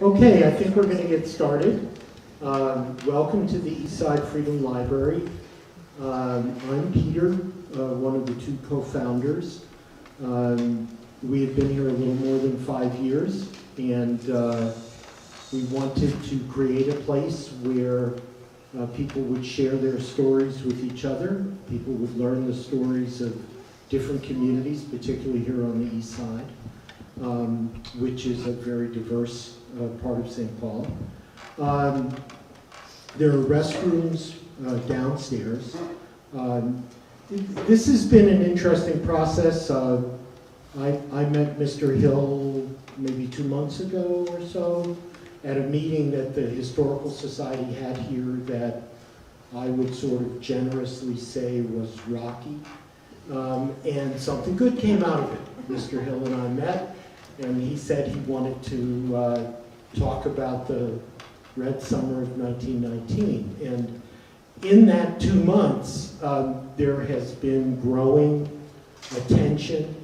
Okay, I think we're going to get started. Welcome to the Eastside Freedom Library. I'm Peter, one of the two co-founders. We have been here a little more than 5 years, and we wanted to create a place where people would share their stories with each other. People would learn the stories of different communities, particularly here on the East Side, which is a very diverse part of St. Paul. There are restrooms downstairs. This has been an interesting process. I met Mr. Hill maybe 2 months ago or so at a meeting that the Historical Society had here that I would sort of generously say was rocky. And something good came out of it. Mr. Hill and I met, and he said he wanted to talk about the Red Summer of 1919. And in that 2 months, there has been growing attention,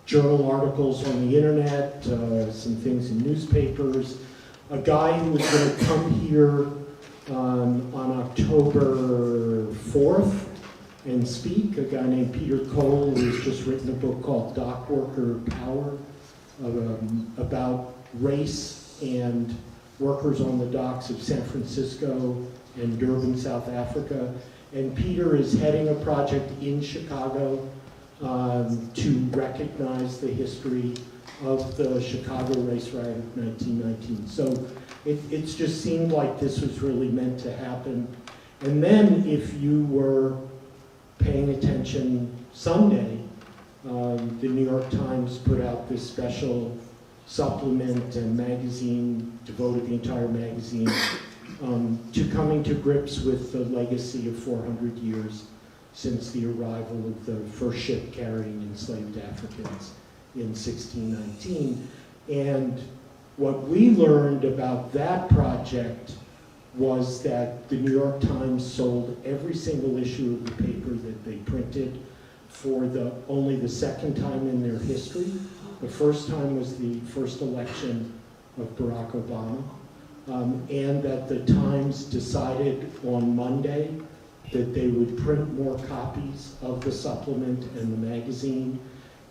journal articles on the internet, some things in newspapers. A guy who was going to come here on October 4th and speak, a guy named Peter Cole, who's just written a book called Dock Worker Power, about race and workers on the docks of San Francisco and Durban, South Africa. And Peter is heading a project in Chicago to recognize the history of the Chicago race riot of 1919. So it's just seemed like this was really meant to happen. And then if you were paying attention Sunday, the New York Times put out this special supplement and magazine, devoted the entire magazine to coming to grips with the legacy of 400 years since the arrival of the first ship carrying enslaved Africans in 1619. And what we learned about that project was that the New York Times sold every single issue of the paper that they printed for only the second time in their history. The first time was the first election of Barack Obama, and that the Times decided on Monday that they would print more copies of the supplement and the magazine,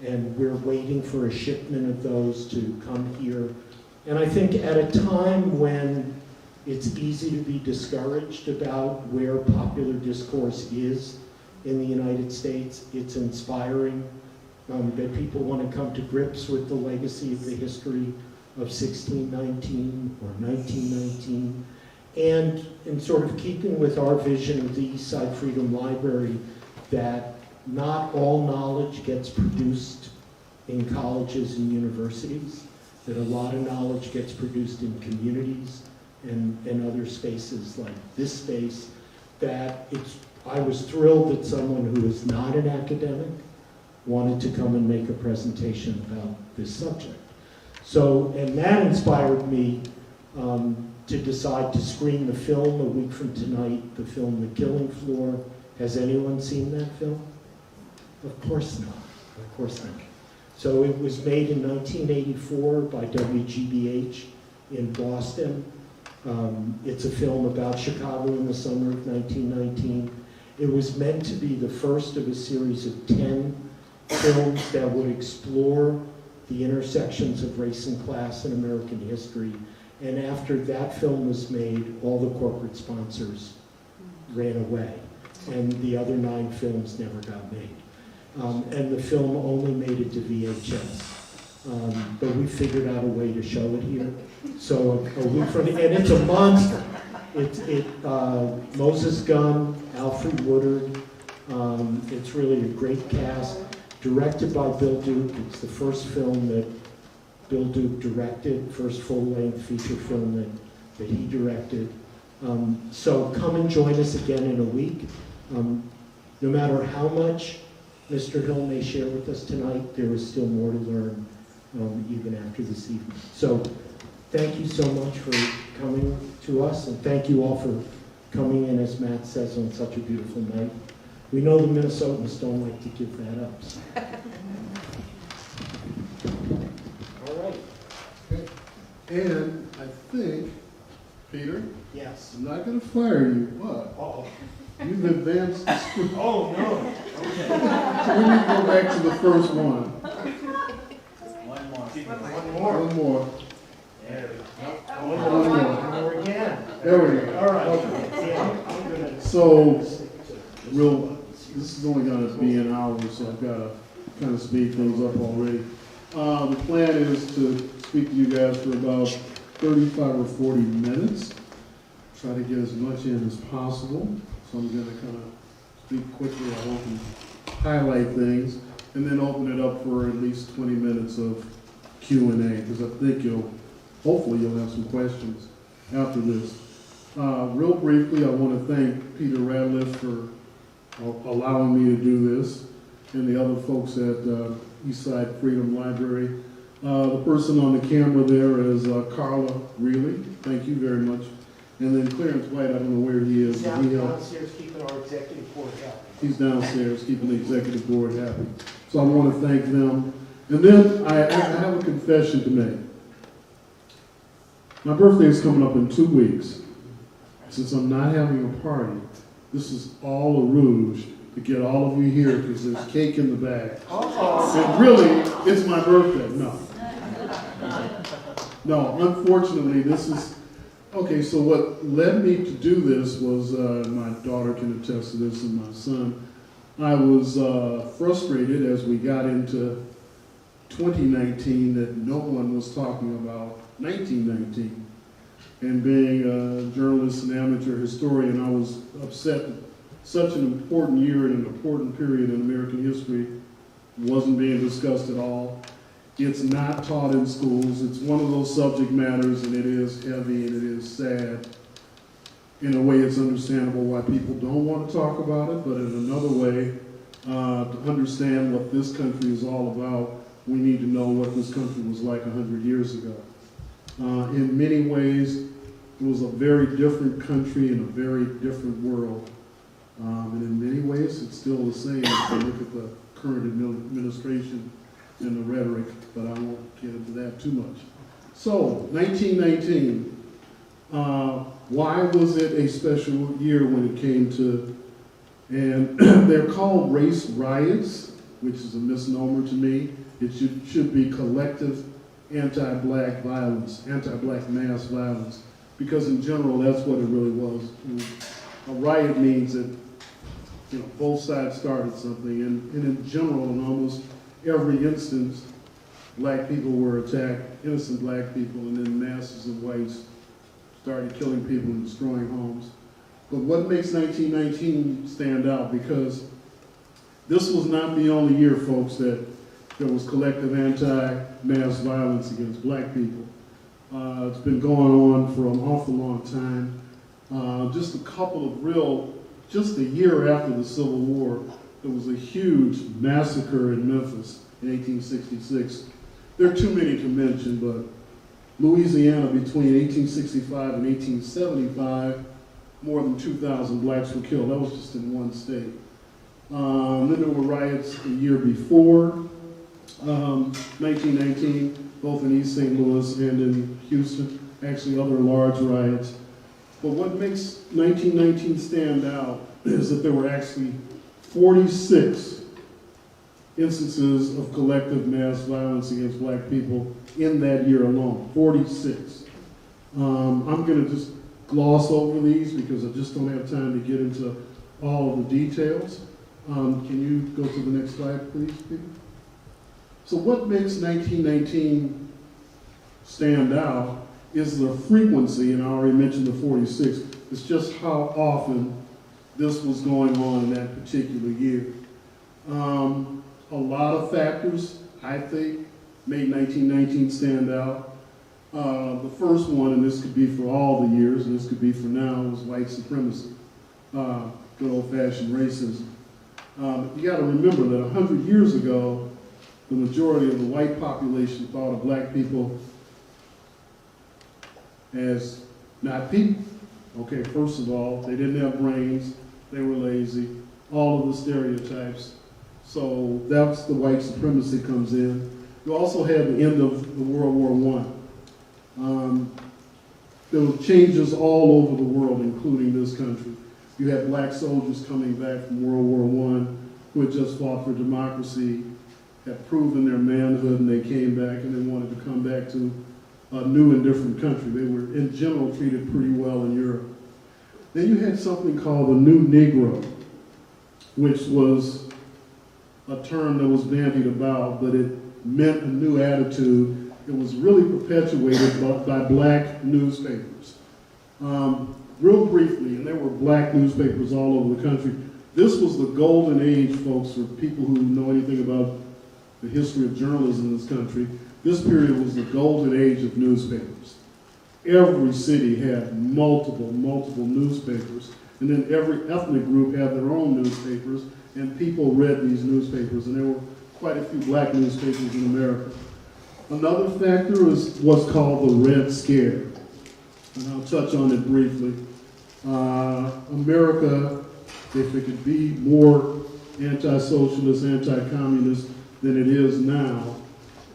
and we're waiting for a shipment of those to come here. And I think at a time when it's easy to be discouraged about where popular discourse is in the United States, it's inspiring that people want to come to grips with the legacy of the history of 1619 or 1919. And in sort of keeping with our vision of the Eastside Freedom Library, that not all knowledge gets produced in colleges and universities, that a lot of knowledge gets produced in communities and other spaces like this space, that I was thrilled that someone who is not an academic wanted to come and make a presentation about this subject. So, and that inspired me to decide to screen the film a week from tonight, the film The Killing Floor. Has anyone seen that film? Of course not, of course not. So it was made in 1984 by WGBH in Boston. It's a film about Chicago in the summer of 1919. It was meant to be the first of a series of 10 films that would explore the intersections of race and class in American history. And after that film was made, all the corporate sponsors ran away, and the other 9 films never got made. And the film only made it to VHS. But we figured out a way to show it here. So a week from, and it's a monster. Moses Gunn, Alfred Woodard. It's really a great cast. Directed by Bill Duke. It's the first film that Bill Duke directed, first full-length feature film that he directed. So come and join us again in a week. No matter how much Mr. Hill may share with us tonight, there is still more to learn even after this evening. So thank you so much for coming to us, and thank you all for coming in, as Matt says, on such a beautiful night. We know the Minnesotans don't like to give that up. So. All right. Good. And I think, Peter, Yes. I'm not going to fire you, but Oh. you've advanced the script. Oh, no. Okay. So we need to go back to the first one. One more. One more. There we go. One more. One more again. There we go. All right. Okay. Yeah, I'm gonna So, this is only going to be an hour, so I've got to kind of speed things up already. The plan is to speak to you guys for about 35 or 40 minutes. Try to get as much in as possible. So I'm going to kind of speak quickly. I hope and highlight things, and then open it up for at least 20 minutes of Q&A, because I think hopefully you'll have some questions after this. Real briefly, I want to thank Peter Radliff for allowing me to do this, and the other folks at Eastside Freedom Library. The person on the camera there is Carla Reilly. Thank you very much. And then Clarence White, I don't know where he is. downstairs keeping our executive board happy. He's downstairs keeping the executive board happy. So I want to thank them. And then I have a confession to make. My birthday is coming up in 2 weeks. Since I'm not having a party, this is all a rouge to get all of you here because there's cake in the bag. And really, it's my birthday. No, unfortunately, this is... Okay, so what led me to do this was, my daughter can attest to this and my son. I was frustrated as we got into 2019 that no one was talking about 1919. And being a journalist and amateur historian, I was upset that such an important year and an important period in American history wasn't being discussed at all. It's not taught in schools. It's one of those subject matters, and it is heavy and it is sad. In a way, it's understandable why people don't want to talk about it, but in another way, to understand what this country is all about, we need to know what this country was like 100 years ago. In many ways, it was a very different country in a very different world. And in many ways, it's still the same if you look at the current administration and the rhetoric, but I won't get into that too much. So, 1919, why was it a special year when it came to, and they're called race riots, which is a misnomer to me. It should be collective anti-black violence, anti-black mass violence, because in general, that's what it really was. A riot means that both sides started something, and in general, in almost every instance, black people were attacked, innocent black people, and then masses of whites started killing people and destroying homes. But what makes 1919 stand out, because this was not the only year, folks, that there was collective anti-mass violence against black people. It's been going on for an awful long time. Just a couple of just a year after the Civil War, there was a huge massacre in Memphis in 1866. There are too many to mention, but Louisiana, between 1865 and 1875, more than 2,000 blacks were killed. That was just in one state. Then there were riots a year before 1919, both in East St. Louis and in Houston, actually other large riots. But what makes 1919 stand out is that there were actually 46 instances of collective mass violence against black people in that year alone, 46. I'm going to just gloss over these because I just don't have time to get into all of the details. Can you go to the next slide, please, Peter? So what makes 1919 stand out is the frequency, and I already mentioned the 46. It's just how often this was going on in that particular year. A lot of factors, I think, made 1919 stand out. The first one, and this could be for all the years, and this could be for now, was white supremacy, good old-fashioned racism. You got to remember that 100 years ago, the majority of the white population thought of black people as not people. Okay, first of all, they didn't have brains, they were lazy, all of the stereotypes. So that's the white supremacy comes in. You also had the end of the World War There were changes all over the world, including this country. You had black soldiers coming back from World War I who had just fought for democracy, had proven their manhood, and they came back and they wanted to come back to a new and different country. They were, in general, treated pretty well in Europe. Then you had something called the New Negro, which was a term that was bandied about, but it meant a new attitude. It was really perpetuated by black newspapers. Real briefly, and there were black newspapers all over the country. This was the golden age, folks, for people who know anything about the history of journalism in this country. This period was the golden age of newspapers. Every city had multiple newspapers, and then every ethnic group had their own newspapers, and people read these newspapers, and there were quite a few black newspapers in America. Another factor is what's called the Red Scare, and I'll touch on it briefly. America, if it could be more anti-socialist, anti-communist than it is now,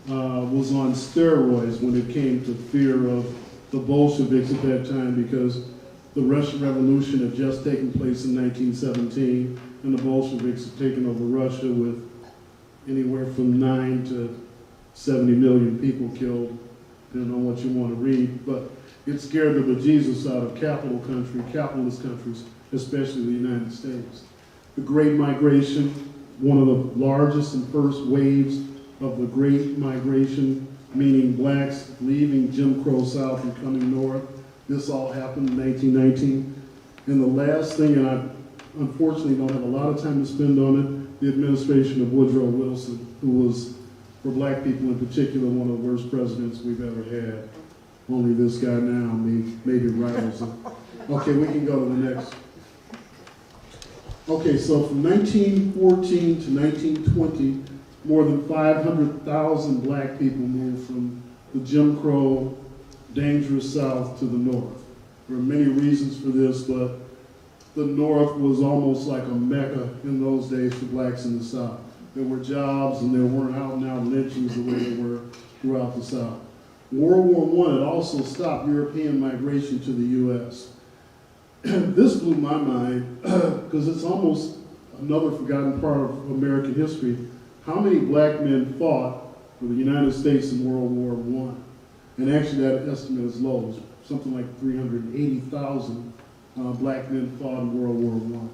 was on steroids when it came to fear of the Bolsheviks at that time, because the Russian Revolution had just taken place in 1917, and the Bolsheviks had taken over Russia with anywhere from 9 to 70 million people killed, depending on what you want to read. But it scared the bejesus out of capitalist countries, especially the United States. The Great Migration, one of the largest and first waves of the Great Migration, meaning blacks leaving Jim Crow South and coming north. This all happened in 1919. And the last thing, and I unfortunately don't have a lot of time to spend on it, the administration of Woodrow Wilson, who was, for black people in particular, one of the worst presidents we've ever had. Only this guy now maybe rivals him. Okay, we can go to the next. Okay, so from 1914 to 1920, more than 500,000 black people moved from the Jim Crow, dangerous South to the North. There are many reasons for this, but the North was almost like a mecca in those days for blacks in the South. There were jobs and there weren't out-and-out lynchings the way there were throughout the South. World War I had also stopped European migration to the U.S. This blew my mind because it's almost another forgotten part of American history. How many black men fought for the United States in World War I? And actually that estimate is low. It's something like 380,000 black men fought in World War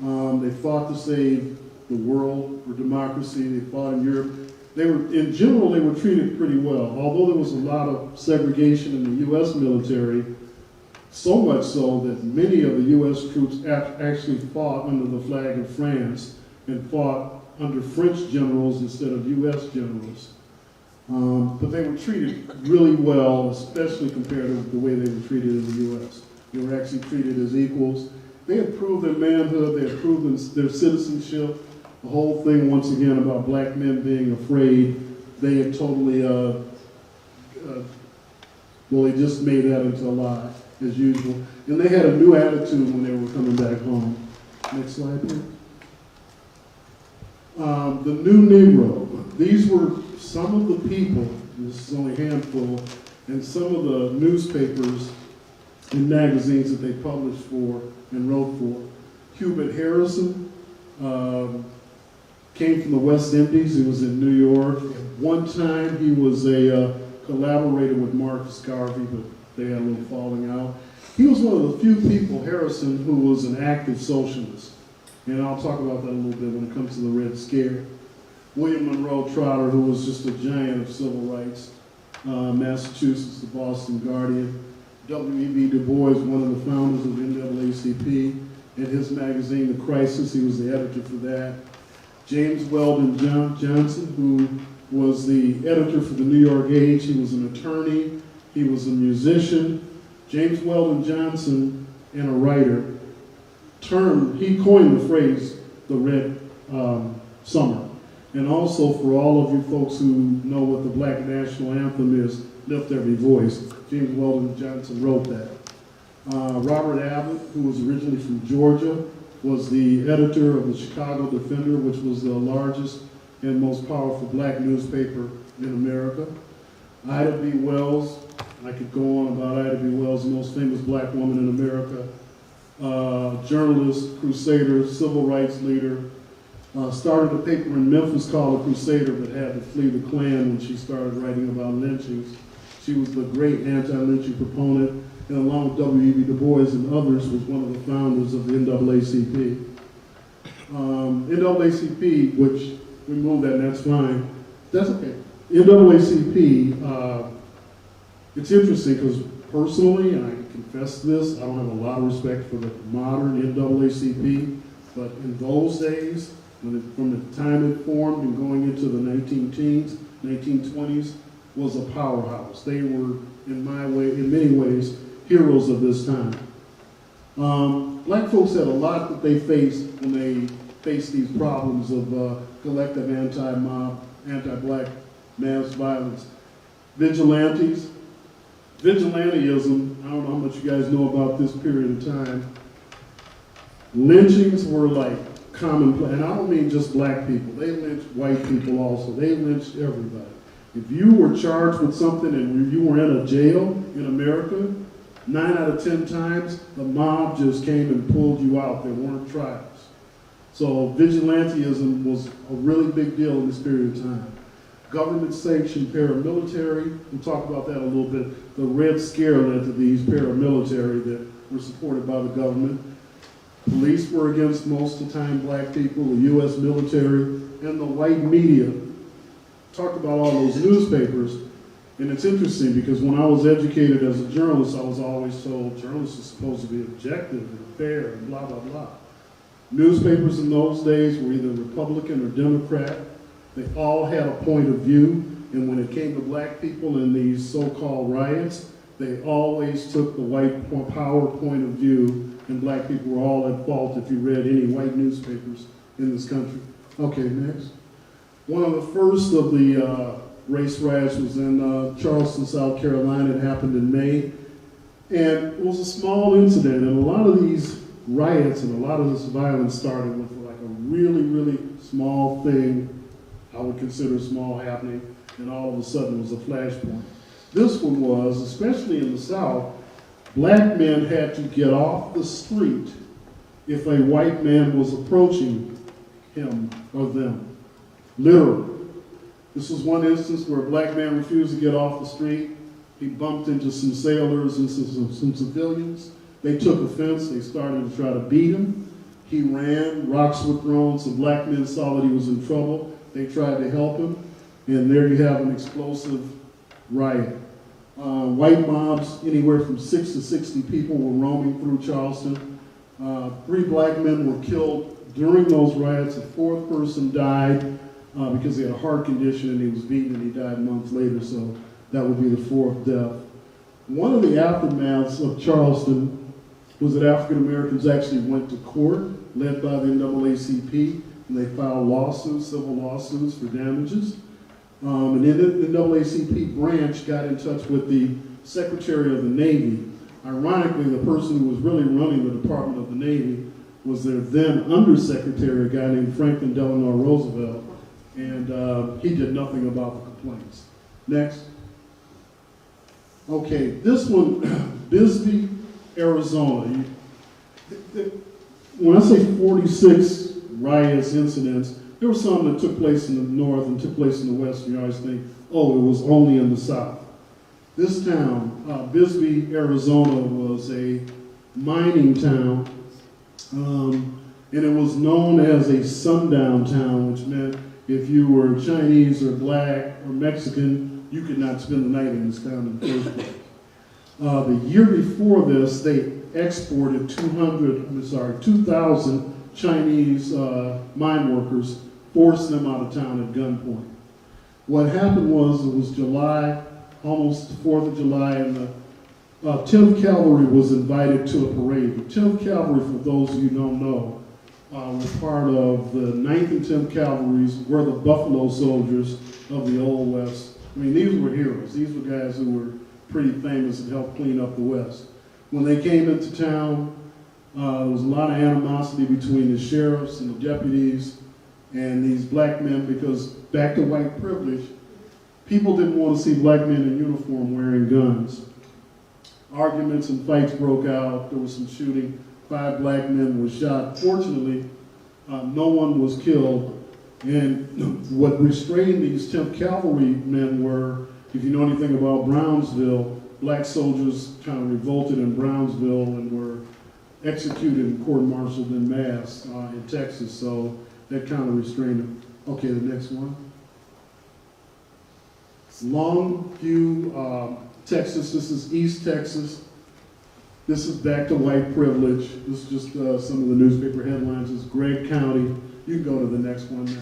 I. They fought to save the world for democracy. They fought in Europe. In general, they were treated pretty well. Although there was a lot of segregation in the U.S. military, so much so that many of the U.S. troops actually fought under the flag of France and fought under French generals instead of U.S. generals. But they were treated really well, especially compared to the way they were treated in the U.S. They were actually treated as equals. They had proved their manhood, they had proven their citizenship. The whole thing, once again, about black men being afraid, they had totally, they just made that into a lie, as usual. And they had a new attitude when they were coming back home. Next slide, please. The New Negro. These were some of the people, this is only a handful, and some of the newspapers and magazines that they published for and wrote for. Hubert Harrison came from the West Indies. He was in New York. At one time, he was a collaborator with Marcus Garvey, but they had a little falling out. He was one of the few people, Harrison, who was an active socialist. And I'll talk about that a little bit when it comes to the Red Scare. William Monroe Trotter, who was just a giant of civil rights, Massachusetts, the Boston Guardian. W.E.B. Du Bois, one of the founders of NAACP, and his magazine, The Crisis, he was the editor for that. James Weldon Johnson, who was the editor for the New York Age. He was an attorney. He was a musician. James Weldon Johnson, and a writer, he coined the phrase, the Red Summer. And also for all of you folks who know what the Black National Anthem is, Lift Every Voice, James Weldon Johnson wrote that. Robert Abbott, who was originally from Georgia, was the editor of the Chicago Defender, which was the largest and most powerful black newspaper in America. Ida B. Wells I could go on about Ida B. Wells, the most famous black woman in America, journalist, crusader, civil rights leader. Started a paper in Memphis called The Crusader, but had to flee the Klan when she started writing about lynchings. She was the great anti-lynching proponent, and along with W.E.B. Du Bois and others, was one of the founders of the NAACP. NAACP, which we moved that, and that's fine. That's okay. NAACP, it's interesting because personally, and I confess this, I don't have a lot of respect for the modern NAACP, but in those days, from the time it formed and going into the 19-teens, 1920s, was a powerhouse. They were, in many ways, heroes of this time. Black folks had a lot that they faced when they faced these problems of collective anti-mob, anti-black mass violence. Vigilantes. Vigilantism, I don't know how much you guys know about this period of time. Lynchings were like commonplace, and I don't mean just black people. They lynched white people also. They lynched everybody. If you were charged with something and you were in a jail in America, 9 out of 10 times, the mob just came and pulled you out. There weren't trials. So vigilantism was a really big deal in this period of time. Government-sanctioned paramilitary, we'll talk about that a little bit. The Red Scare led to these paramilitary that were supported by the government. Police were against most of the time black people, the U.S. military, and the white media. Talked about all those newspapers, and it's interesting because when I was educated as a journalist, I was always told journalists are supposed to be objective and fair and blah, blah, blah. Newspapers in those days were either Republican or Democrat. They all had a point of view, and when it came to black people in these so-called riots, they always took the white power point of view, and black people were all at fault if you read any white newspapers in this country. Okay, next. One of the first of the race riots was in Charleston, South Carolina. It happened in May, and it was a small incident, and a lot of these riots and a lot of this violence started with like a really, really small thing I would consider small happening, and all of a sudden it was a flashpoint. This one was, especially in the South, black men had to get off the street if a white man was approaching him or them. Literally. This was one instance where a black man refused to get off the street. He bumped into some sailors and some civilians. They took offense. They started to try to beat him. He ran. Rocks were thrown. Some black men saw that he was in trouble. They tried to help him. And there you have an explosive riot. White mobs, anywhere from 6 to 60 people were roaming through Charleston. 3 black men were killed during those riots. A 4th person died because he had a heart condition and he was beaten and he died months later, so that would be the 4th death. One of the aftermaths of Charleston was that African Americans actually went to court, led by the NAACP, and they filed lawsuits, civil lawsuits for damages. And then the NAACP branch got in touch with the Secretary of the Navy. Ironically, the person who was really running the Department of the Navy was their then Undersecretary, a guy named Franklin Delano Roosevelt, and he did nothing about the complaints. Next. Okay, this one, Bisbee, Arizona. When I say 46 riots, incidents, there were some that took place in the north and took place in the west, and you always think, oh, it was only in the south. This town, Bisbee, Arizona, was a mining town, and it was known as a sundown town, which meant if you were Chinese or black or Mexican, you could not spend the night in this town in the first place. The year before this, they exported 2,000 Chinese mine workers, forced them out of town at gunpoint. What happened was, it was July, almost the 4th of July, and the 10th Cavalry was invited to a parade. The 10th Cavalry, for those of you who don't know, were part of the 9th and 10th Cavalries, were the Buffalo Soldiers of the Old West. I mean, these were heroes. These were guys who were pretty famous and helped clean up the West. When they came into town, there was a lot of animosity between the sheriffs and the deputies and these black men, because back to white privilege, People didn't want to see black men in uniform wearing guns. Arguments and fights broke out. There was some shooting. 5 black men were shot. Fortunately, no one was killed. And what restrained these 10th Cavalry men were, if you know anything about Brownsville, black soldiers kind of revolted in Brownsville and were executed and court-martialed en masse in Texas. So that kind of restrained them. Okay, the next one. Longview, Texas. This is East Texas. This is back to white privilege. This is just some of the newspaper headlines. It's Gregg County. You can go to the next one now.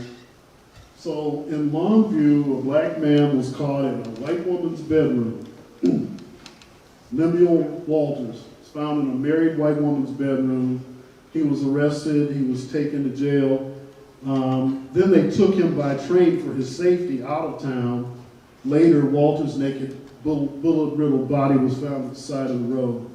So in Longview, a black man was caught in a white woman's bedroom. Lemuel Walters was found in a married white woman's bedroom. He was arrested. He was taken to jail. Then they took him by train for his safety out of town. Later, Walter's naked, bullet-riddled body was found at the side of the road.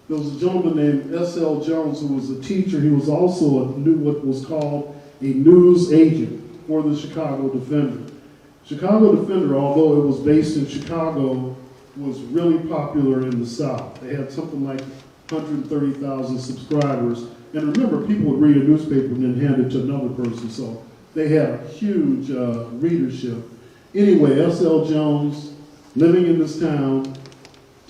There was a gentleman named S.L. Jones who was a teacher. He was also what was called a news agent for the Chicago Defender. Chicago Defender, although it was based in Chicago, was really popular in the South. They had something like 130,000 subscribers. And remember, people would read a newspaper and then hand it to another person, so they had a huge readership. Anyway, S.L. Jones, living in this town,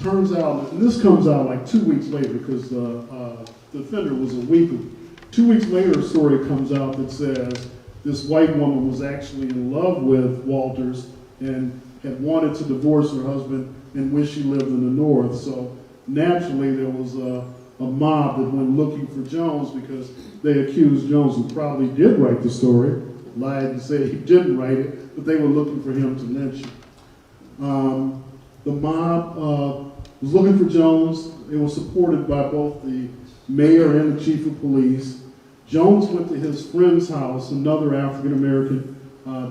turns out, and this comes out like 2 weeks later because the Defender was a weekly. 2 weeks later, a story comes out that says this white woman was actually in love with Walters and had wanted to divorce her husband and wished she lived in the North. So naturally, there was a mob that went looking for Jones because they accused Jones, who probably did write the story, lied and said he didn't write it, but they were looking for him to lynch him. The mob was looking for Jones. It was supported by both the mayor and the chief of police. Jones went to his friend's house, another African-American,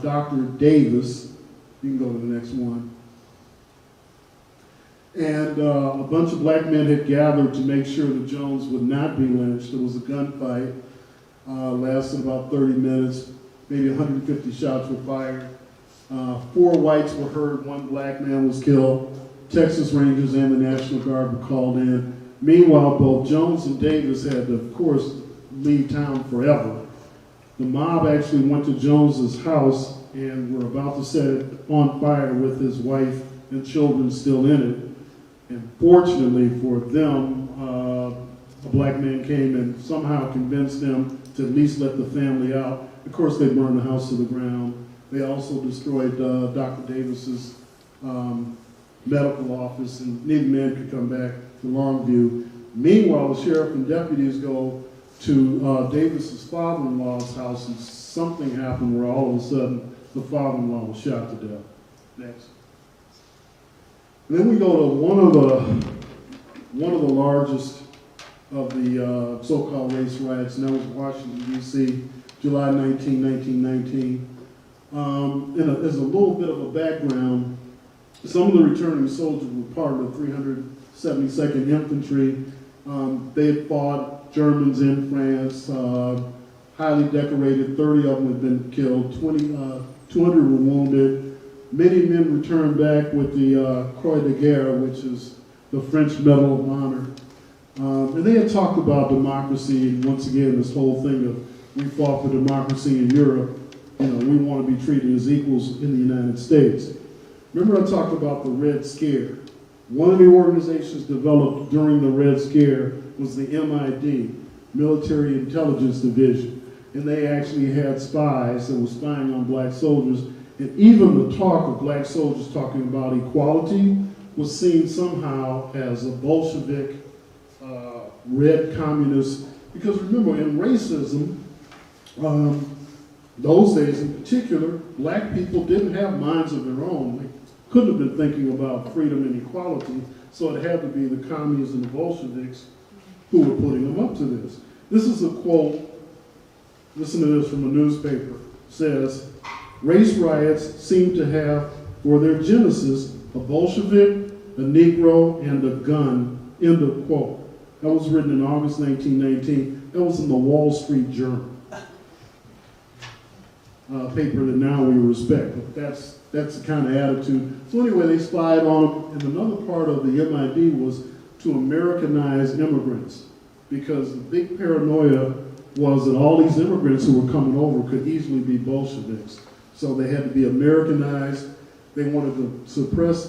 Dr. Davis. You can go to the next one. And a bunch of black men had gathered to make sure that Jones would not be lynched. There was a gunfight, lasted about 30 minutes. Maybe 150 shots were fired. 4 whites were hurt, 1 black man was killed. Texas Rangers and the National Guard were called in. Meanwhile, both Jones and Davis had to, of course, leave town forever. The mob actually went to Jones's house and were about to set it on fire with his wife and children still in it. And fortunately for them, a black man came and somehow convinced them to at least let the family out. Of course, they burned the house to the ground. They also destroyed Dr. Davis's medical office, and neither man could come back to Longview. Meanwhile, the sheriff and deputies go to Davis's father-in-law's house, and something happened where all of a sudden the father-in-law was shot to death. Next. And then we go to one of the largest of the so-called race riots, and that was Washington, D.C., July 19, 1919. As a little bit of a background, some of the returning soldiers were part of the 372nd Infantry. They had fought Germans in France, highly decorated. 30 of them had been killed, 200 were wounded. Many men returned back with the Croix de Guerre, which is the French Medal of Honor. And they had talked about democracy, and once again, this whole thing of we fought for democracy in Europe. You know, we want to be treated as equals in the United States. Remember I talked about the Red Scare. One of the organizations developed during the Red Scare was the MID, Military Intelligence Division. And they actually had spies that were spying on black soldiers. And even the talk of black soldiers talking about equality was seen somehow as a Bolshevik, red communist. Because remember, in racism, those days in particular, black people didn't have minds of their own. They couldn't have been thinking about freedom and equality, so it had to be the communists and the Bolsheviks who were putting them up to this. This is a quote, listen to this from a newspaper, it says, race riots seem to have, for their genesis, a Bolshevik, a Negro, and a gun, end of quote. That was written in August 1919. That was in the Wall Street Journal. Paper that now we respect, but that's That's the kind of attitude. So anyway, they spied on them, and another part of the MID was to Americanize immigrants, because the big paranoia was that all these immigrants who were coming over could easily be Bolsheviks. So they had to be Americanized. They wanted to suppress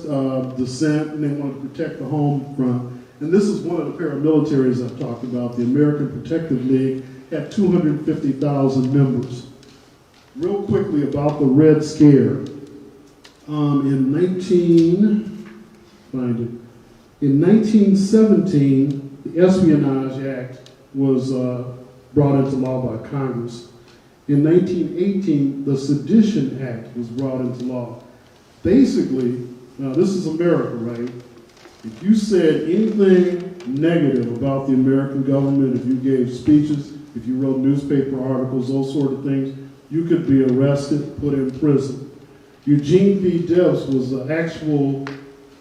dissent, and they wanted to protect the home front. And this is one of the paramilitaries I've talked about. The American Protective League had 250,000 members. Real quickly about the Red Scare. In 1917, the Espionage Act was brought into law by Congress. In 1918, the Sedition Act was brought into law. Basically, now this is America, right? If you said anything negative about the American government, if you gave speeches, if you wrote newspaper articles, those sort of things, you could be arrested, put in prison. Eugene V. Debs was the actual,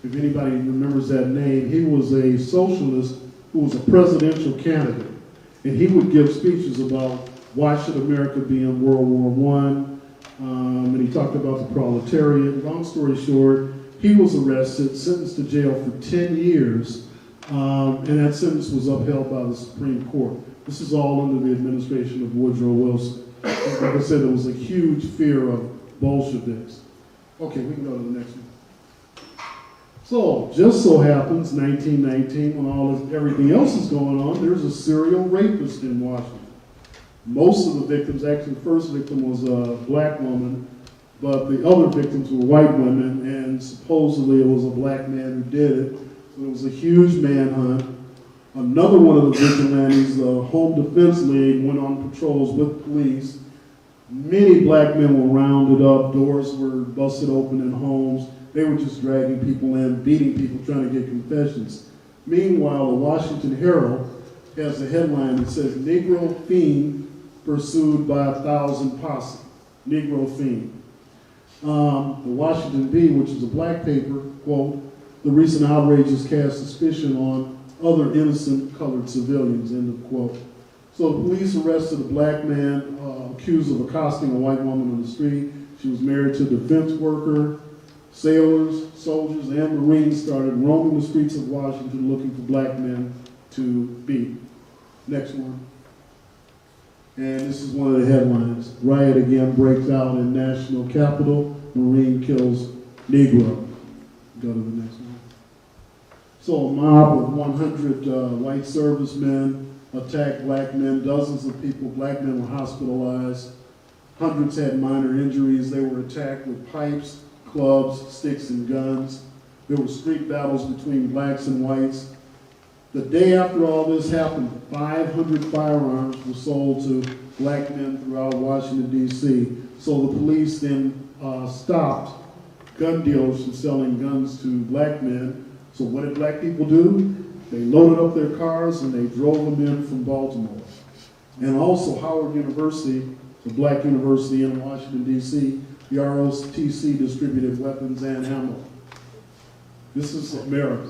if anybody remembers that name, he was a socialist who was a presidential candidate. And he would give speeches about why should America be in World War I, and he talked about the proletariat. Long story short, he was arrested, sentenced to jail for 10 years, and that sentence was upheld by the Supreme Court. This is all under the administration of Woodrow Wilson. Like I said, there was a huge fear of Bolsheviks. Okay, we can go to the next one. So, just so happens, 1919, when everything else is going on, there's a serial rapist in Washington. Most of the victims, actually the first victim was a black woman, but the other victims were white women, and supposedly it was a black man who did it. So it was a huge manhunt. Another one of the vigilantes, the Home Defense League, went on patrols with police. Many black men were rounded up, doors were busted open in homes. They were just dragging people in, beating people, trying to get confessions. Meanwhile, the Washington Herald has a headline that says, "Negro Fiend Pursued by 1,000 Posse." Negro Fiend. The Washington Bee, which is a black paper, quote, "The recent outrages cast suspicion on other innocent colored civilians," end of quote. So the police arrested a black man accused of accosting a white woman on the street. She was married to a defense worker. Sailors, soldiers, and Marines started roaming the streets of Washington looking for black men to beat. Next one. And this is one of the headlines. "Riot again breaks out in National Capital. Marine kills Negro." Go to the next one. So a mob of 100 white servicemen attacked black men. Dozens of people, black men, were hospitalized. Hundreds had minor injuries. They were attacked with pipes, clubs, sticks, and guns. There were street battles between blacks and whites. The day after all this happened, 500 firearms were sold to black men throughout Washington, D.C. So the police then stopped gun dealers from selling guns to black men. So what did black people do? They loaded up their cars and they drove them in from Baltimore. And also Howard University, the black university in Washington, D.C., the ROTC distributed weapons and ammo. This is America.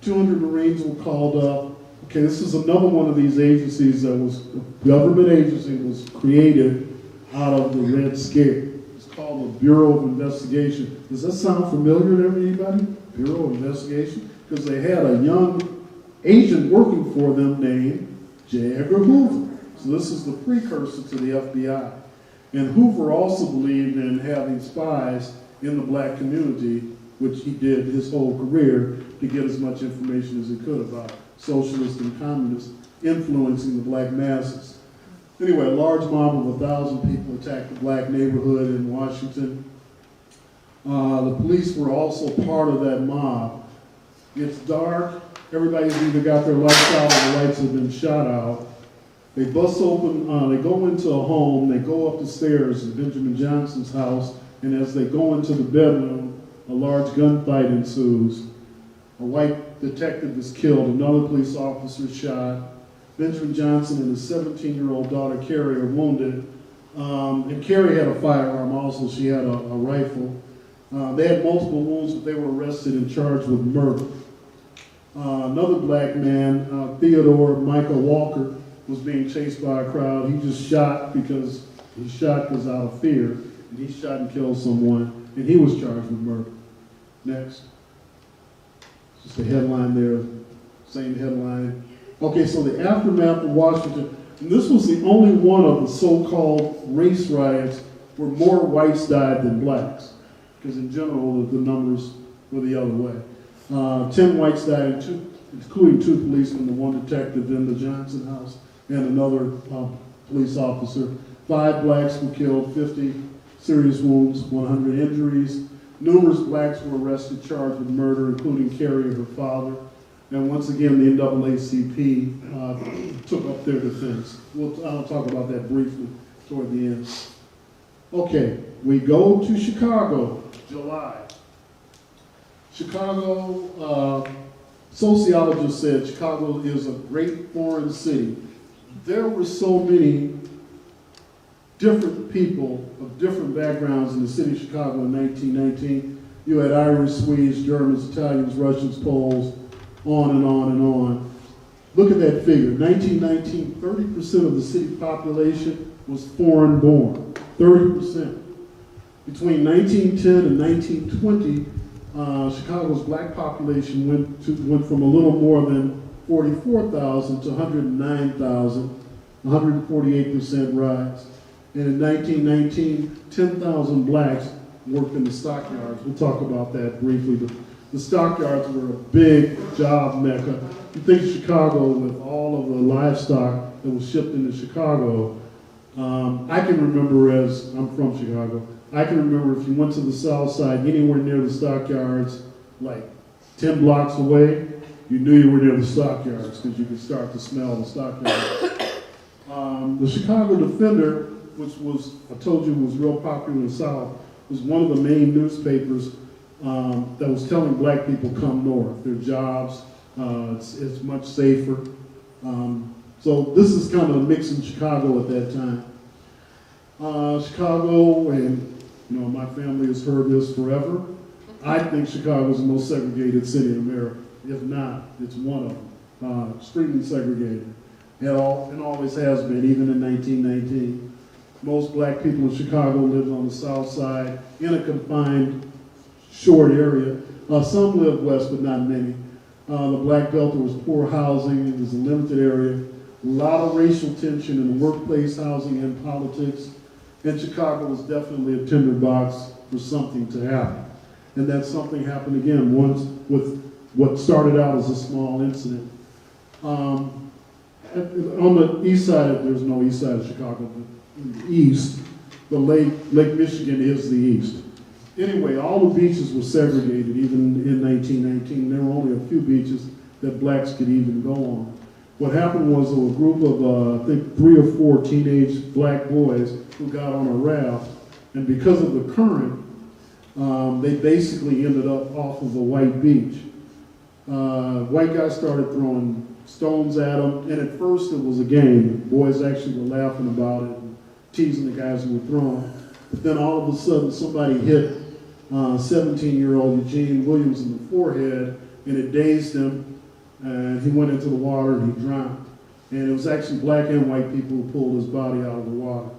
200 Marines were called up. Okay, this is another one of these agencies that was, a government agency was created out of the Red Scare. It's called the Bureau of Investigation. Does that sound familiar to anybody? Bureau of Investigation? Because they had a young agent working for them named J. Edgar Hoover. So this is the precursor to the FBI. And Hoover also believed in having spies in the black community, which he did his whole career to get as much information as he could about socialists and communists influencing the black masses. Anyway, a large mob of 1,000 people attacked the black neighborhood in Washington. The police were also part of that mob. It's dark. Everybody's either got their lights out or the lights have been shot out. They bust open, they go into a home, they go up the stairs in Benjamin Johnson's house, and as they go into the bedroom, a large gunfight ensues. A white detective is killed, another police officer shot. Benjamin Johnson and his 17-year-old daughter, Carrie, are wounded. And Carrie had a firearm also, she had a rifle. They had multiple wounds, but they were arrested and charged with murder. Another black man, Theodore Michael Walker, was being chased by a crowd. He just shot because out of fear. and he shot and killed someone, and he was charged with murder. Next. Just a headline there, same headline. Okay, so the aftermath of Washington, and this was the only one of the so-called race riots where more whites died than blacks, because in general the numbers were the other way. 10 whites died, including 2 policemen, the 1 detective in the Johnson house, and another police officer. 5 blacks were killed, 50 serious wounds, 100 injuries. Numerous blacks were arrested, charged with murder, including Carrie and her father. And once again, the NAACP took up their defense. I'll talk about that briefly toward the end. Okay, we go to Chicago, July. Chicago, sociologists said Chicago is a great foreign city. There were so many different people of different backgrounds in the city of Chicago in 1919. You had Irish, Swedes, Germans, Italians, Russians, Poles, on and on and on. Look at that figure. 1919, 30% of the city population was foreign born. 30%. Between 1910 and 1920, Chicago's black population went from a little more than 44,000 to 109,000, 148% rise. And in 1919, 10,000 blacks worked in the stockyards. We'll talk about that briefly, but the stockyards were a big job mecca. You think of Chicago with all of the livestock that was shipped into Chicago. I can remember, as I'm from Chicago, I can remember if you went to the south side, anywhere near the stockyards, like 10 blocks away, you knew you were near the stockyards because you could start to smell the stockyards. The Chicago Defender, which was, I told you, was real popular in the South, was one of the main newspapers that was telling black people come north, their jobs, it's much safer. So this is kind of a mix in Chicago at that time. Chicago, and you know, my family has heard this forever. I think Chicago is the most segregated city in America. If not, it's one of them. Extremely segregated. And always has been, even in 1919. Most black people in Chicago lived on the south side in a confined, short area. Some lived west, but not many. The Black Belt, there was poor housing. It was a limited area. A lot of racial tension in the workplace, housing, and politics. And Chicago was definitely a tinderbox for something to happen. And that something happened again once with what started out as a small incident. On the east side, there's no east side of Chicago, but in the east, the Lake Michigan is the east. Anyway, all the beaches were segregated, even in 1919. There were only a few beaches that blacks could even go on. What happened was there were a group of, I think, 3 or 4 teenage black boys who got on a raft, and because of the current, they basically ended up off of a white beach. White guys started throwing stones at them, and at first it was a game. Boys actually were laughing about it and teasing the guys who were throwing. But then all of a sudden somebody hit 17-year-old Eugene Williams in the forehead, and it dazed him, and he went into the water and he drowned. And it was actually black and white people who pulled his body out of the water.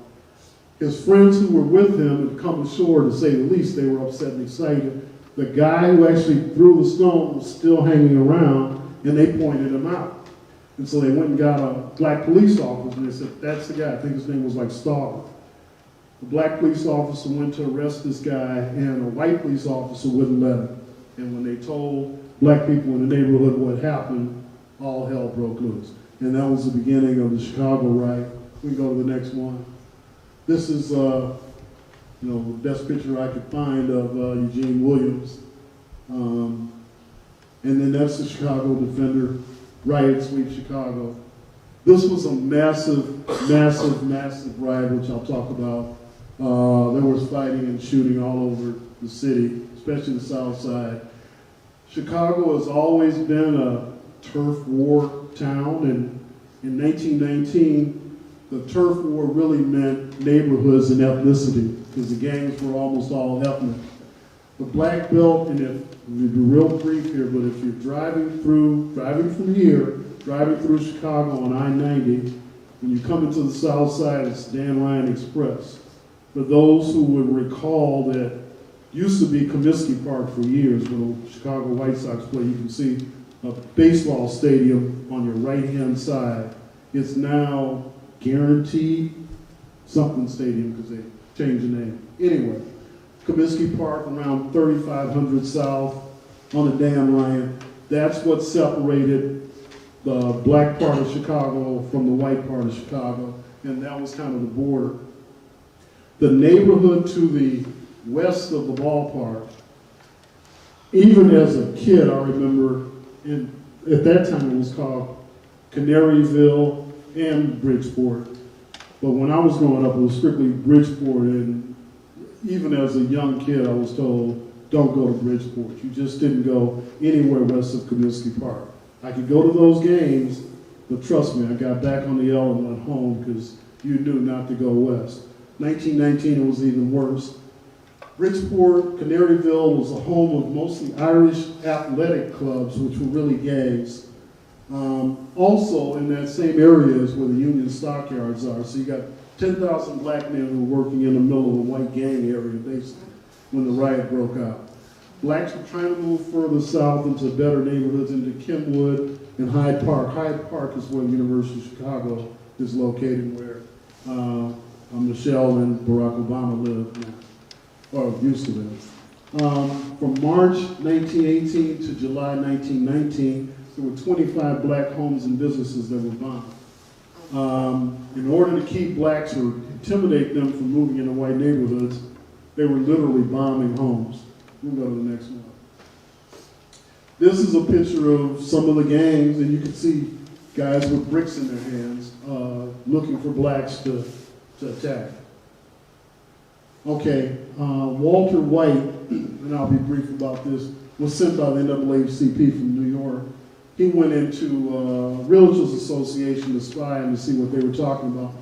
His friends who were with him had come ashore, to say the least. They were upset and excited. The guy who actually threw the stone was still hanging around, and they pointed him out. And so they went and got a black police officer, and they said, that's the guy. I think his name was like Starr. The black police officer went to arrest this guy, and a white police officer wouldn't let him. And when they told black people in the neighborhood what happened, all hell broke loose. And that was the beginning of the Chicago riot. We go to the next one. This is, the best picture I could find of Eugene Williams. And then that's the Chicago Defender riot sweep Chicago. This was a massive, massive, massive riot, which I'll talk about. There was fighting and shooting all over the city, especially the south side. Chicago has always been a turf war town, and in 1919, the turf war really meant neighborhoods and ethnicity, because the gangs were almost all ethnic. The Black Belt, and if we'll be real brief here, but if you're driving through Chicago on I-90, when you come into the south side, it's Dan Ryan Express. For those who would recall that used to be Comiskey Park for years, where the Chicago White Sox play, you can see a baseball stadium on your right-hand side. It's now Guaranteed something stadium because they changed the name. Anyway, Comiskey Park around 3500 South on the Dan Ryan. That's what separated the black part of Chicago from the white part of Chicago, and that was kind of the border. The neighborhood to the west of the ballpark, even as a kid, I remember, at that time it was called Canaryville and Bridgeport. But when I was growing up, it was strictly Bridgeport, and even as a young kid, I was told, don't go to Bridgeport. You just didn't go anywhere west of Comiskey Park. I could go to those games, but trust me, I got back on the L and went home because you knew not to go west. 1919, it was even worse. Bridgeport, Canaryville was the home of mostly Irish athletic clubs, which were really gangs. Also, in that same area is where the Union stockyards are. So you got 10,000 black men who were working in the middle of a white gang area, basically, when the riot broke out. Blacks were trying to move further south into better neighborhoods, into Kenwood and Hyde Park. Hyde Park is where the University of Chicago is located, where Michelle and Barack Obama live now, or used to live. From March 1918 to July 1919, there were 25 black homes and businesses that were bombed. In order to keep blacks or intimidate them from moving into white neighborhoods, they were literally bombing homes. We'll go to the next one. This is a picture of some of the gangs, and you can see guys with bricks in their hands looking for blacks to attack. Okay, Walter White, and I'll be brief about this, was sent by the NAACP from New York. He went into Realtors Association to spy and to see what they were talking about.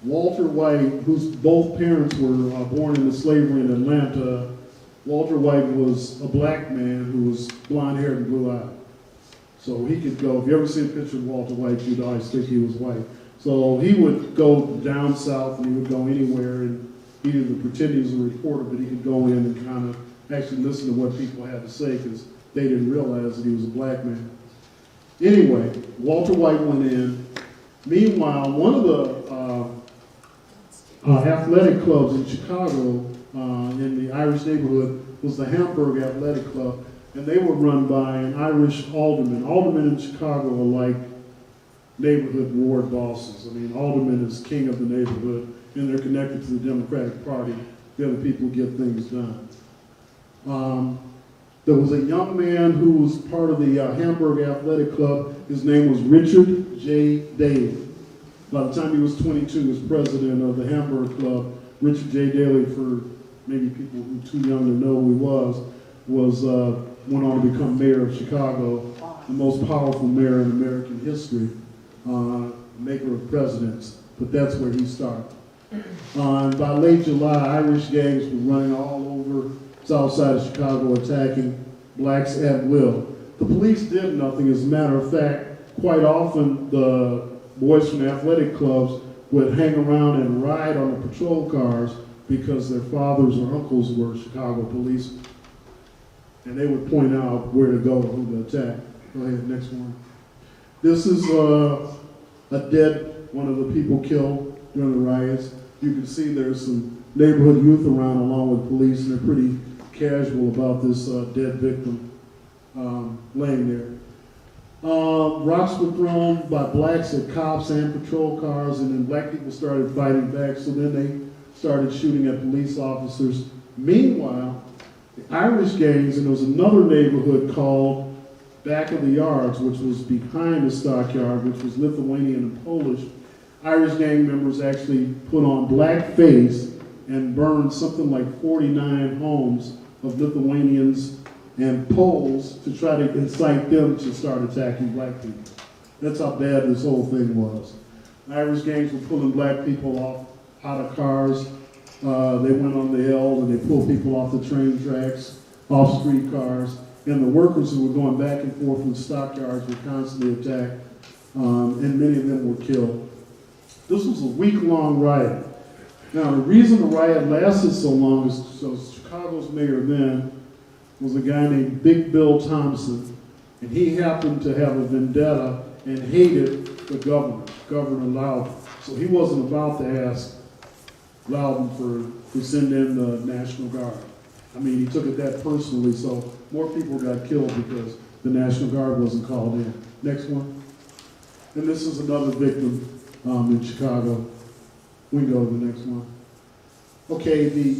Walter White, whose both parents were born into slavery in Atlanta, Walter White was a black man who was blonde-haired and blue-eyed. So he could go, if you ever see a picture of Walter White, you'd always think he was white. So he would go down south, and he would go anywhere, and he didn't pretend he was a reporter, but he could go in and kind of actually listen to what people had to say, because they didn't realize that he was a black man. Anyway, Walter White went in. Meanwhile, one of the athletic clubs in Chicago, in the Irish neighborhood, was the Hamburg Athletic Club, and they were run by an Irish alderman. Aldermen in Chicago are like neighborhood ward bosses. I mean, alderman is king of the neighborhood, and they're connected to the Democratic Party. They're the people who get things done. There was a young man who was part of the Hamburg Athletic Club. His name was Richard J. Daley. By the time he was 22, he was president of the Hamburg Club. Richard J. Daley, for maybe people who are too young to know who he was went on to become mayor of Chicago, the most powerful mayor in American history, maker of presidents. But that's where he started. By late July, Irish gangs were running all over south side of Chicago, attacking blacks at will. The police did nothing. As a matter of fact, quite often the boys from the athletic clubs would hang around and ride on the patrol cars because their fathers or uncles were Chicago police. And they would point out where to go, who to attack. Go ahead, next one. This is one of the people killed during the riots. You can see there's some neighborhood youth around along with police, and they're pretty casual about this dead victim laying there. Rocks were thrown by blacks at cops and patrol cars, and then black people started fighting back, so then they started shooting at police officers. Meanwhile, the Irish gangs, and there was another neighborhood called Back of the Yards, which was behind the stockyard, which was Lithuanian and Polish. Irish gang members actually put on blackface and burned something like 49 homes of Lithuanians and Poles to try to incite them to start attacking black people. That's how bad this whole thing was. Irish gangs were pulling black people out of cars. They went on the L and they pulled people off the train tracks, off streetcars, and the workers who were going back and forth from stockyards were constantly attacked, and many of them were killed. This was a week-long riot. Now, the reason the riot lasted so long is so Chicago's mayor then was a guy named Big Bill Thompson, and he happened to have a vendetta and hated the governor, Governor Loudon. So he wasn't about to ask Loudon to send in the National Guard. I mean, he took it that personally, so more people got killed because the National Guard wasn't called in. Next one. And this is another victim in Chicago. We can go to the next one. Okay, the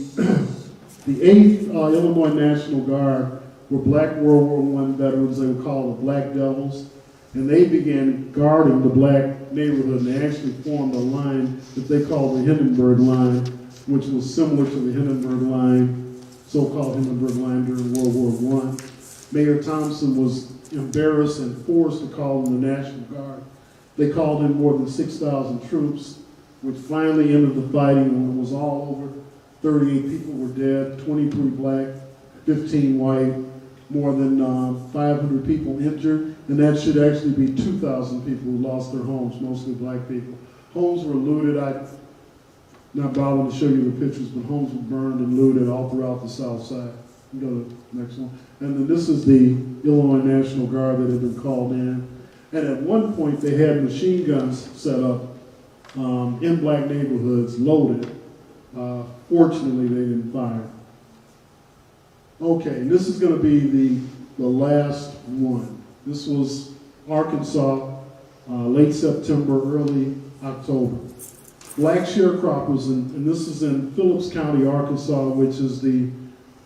8th Illinois National Guard were black World War I veterans. They were called the Black Devils. And they began guarding the black neighborhood. And they actually formed a line that they called the Hindenburg Line, which was similar to the Hindenburg Line, so-called Hindenburg Line during World War I. Mayor Thompson was embarrassed and forced to call in the National Guard. They called in more than 6,000 troops, which finally ended the fighting when it was all over. 38 people were dead, 23 black, 15 white, more than 500 people injured, and that should actually be 2,000 people who lost their homes, mostly black people. Homes were looted. I'm not bothering to show you the pictures, but homes were burned and looted all throughout the South Side. Go to the next one. And then this is the Illinois National Guard that had been called in. And at one point, they had machine guns set up in black neighborhoods, loaded. Fortunately, they didn't fire. Okay, and this is going to be the last one. This was Arkansas, late September, early October. Black sharecroppers, and this is in Phillips County, Arkansas, which is the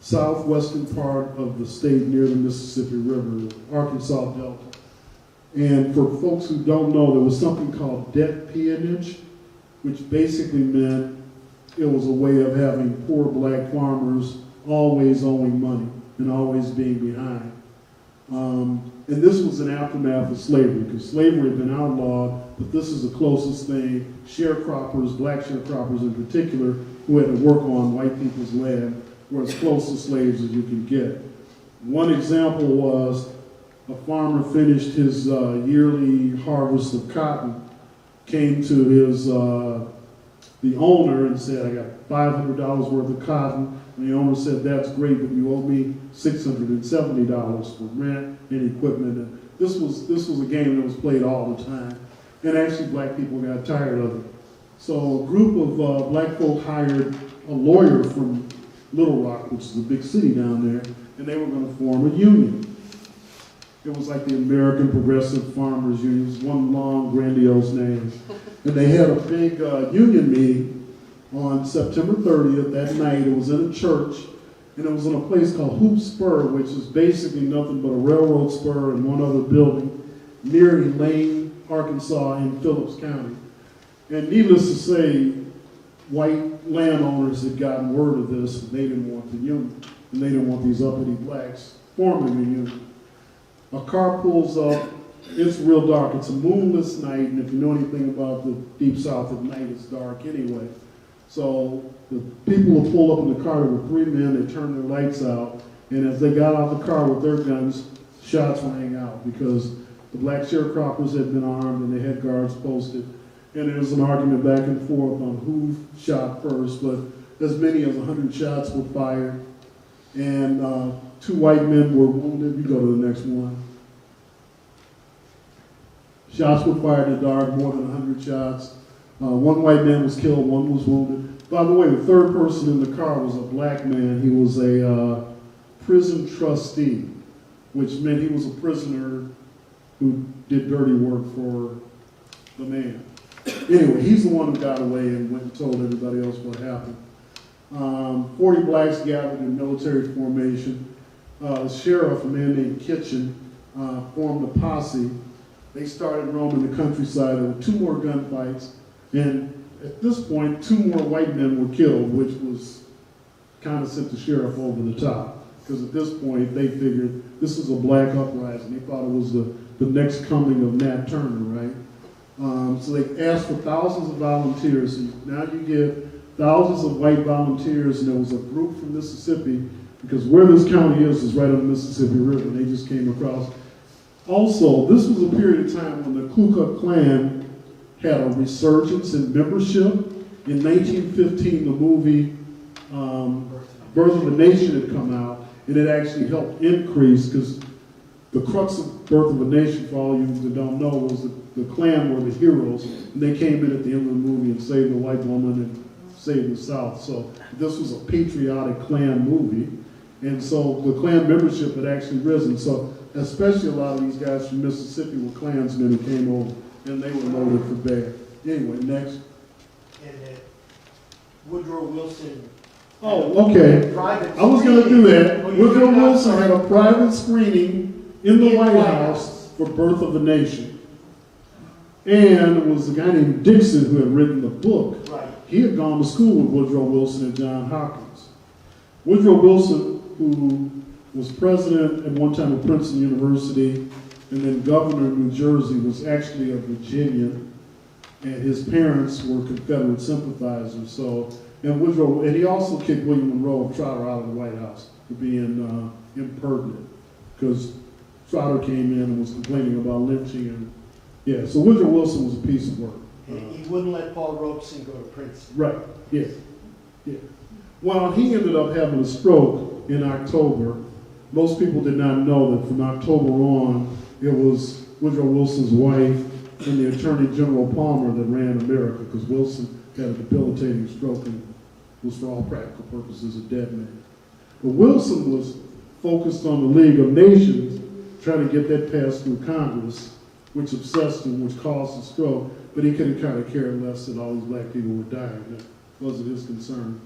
southwestern part of the state near the Mississippi River, the Arkansas Delta. And for folks who don't know, there was something called debt peonage, which basically meant it was a way of having poor black farmers always owing money and always being behind. And this was an aftermath of slavery, because slavery had been outlawed, but this is the closest thing. Sharecroppers, black sharecroppers in particular, who had to work on white people's land, were as close to slaves as you could get. One example was a farmer finished his yearly harvest of cotton, came to his the owner and said, I got $500 worth of cotton. And the owner said, that's great, but you owe me $670 for rent and equipment. And this was a game that was played all the time. And actually, black people got tired of it. So a group of black folk hired a lawyer from Little Rock, which is a big city down there, and they were going to form a union. It was like the American Progressive Farmers Union. It was one long, grandiose name. And they had a big union meeting on September 30th that night. It was in a church, and it was in a place called Hoop Spur, which is basically nothing but a railroad spur and one other building near Elaine, Arkansas, in Phillips County. And needless to say, white landowners had gotten word of this, and they didn't want the union, and they didn't want these uppity blacks forming the union. A car pulls up. It's real dark. It's a moonless night, and if you know anything about the Deep South at night, it's dark anyway. So the people who pulled up in the car, there were 3 men, they turned their lights out, and as they got out the car with their guns, shots rang out because the black sharecroppers had been armed and they had guards posted. And there was an argument back and forth on who shot first, but as many as 100 shots were fired, and 2 white men were wounded. You go to the next one. Shots were fired in the dark, more than 100 shots. 1 white man was killed, 1 was wounded. By the way, the 3rd person in the car was a black man. He was a prison trustee, which meant he was a prisoner who did dirty work for the man. Anyway, he's the one who got away and went and told everybody else what happened. 40 blacks gathered in military formation. The sheriff, a man named Kitchen, formed a posse. They started roaming the countryside. There were 2 more gunfights. And at this point, 2 more white men were killed, which was kind of sent the sheriff over the top. Because at this point, they figured this is a black uprising. They thought it was the next coming of Nat Turner, right? So they asked for thousands of volunteers. And now you get thousands of white volunteers, and there was a group from Mississippi, because where this county is right on the Mississippi River, and they just came across. Also, this was a period of time when the Ku Klux Klan had a resurgence in membership, In 1915, the movie Birth of a Nation had come out, and it actually helped increase, because the crux of Birth of a Nation, for all you that don't know, was the Klan were the heroes, and they came in at the end of the movie and saved the white woman and saved the South. So this was a patriotic Klan movie, and so the Klan membership had actually risen. So especially a lot of these guys from Mississippi were Klansmen who came over, and they were loaded for bear. Anyway, next. And Woodrow Wilson. Oh, okay. I was going to do that. Woodrow Wilson had a private screening in the White House for Birth of a Nation. And it was a guy named Dixon who had written the book. Right. He had gone to school with Woodrow Wilson at Johns Hopkins. Woodrow Wilson, who was president at one time of Princeton University and then governor of New Jersey, was actually a Virginian, and his parents were Confederate sympathizers. So, and he also kicked William Monroe and Trotter out of the White House for being impertinent, because Trotter came in and was complaining about lynching, and yeah. So Woodrow Wilson was a piece of work. He wouldn't let Paul Robeson go to Princeton. Right. Yeah. Yeah. Well, he ended up having a stroke in October. Most people did not know that from October on, it was Woodrow Wilson's wife and the Attorney General Palmer that ran America, because Wilson had a debilitating stroke and was, for all practical purposes, a dead man. But Wilson was focused on the League of Nations, trying to get that passed through Congress, which obsessed him, which caused the stroke. But he could have kind of cared less that all these black people were dying. That wasn't his concern.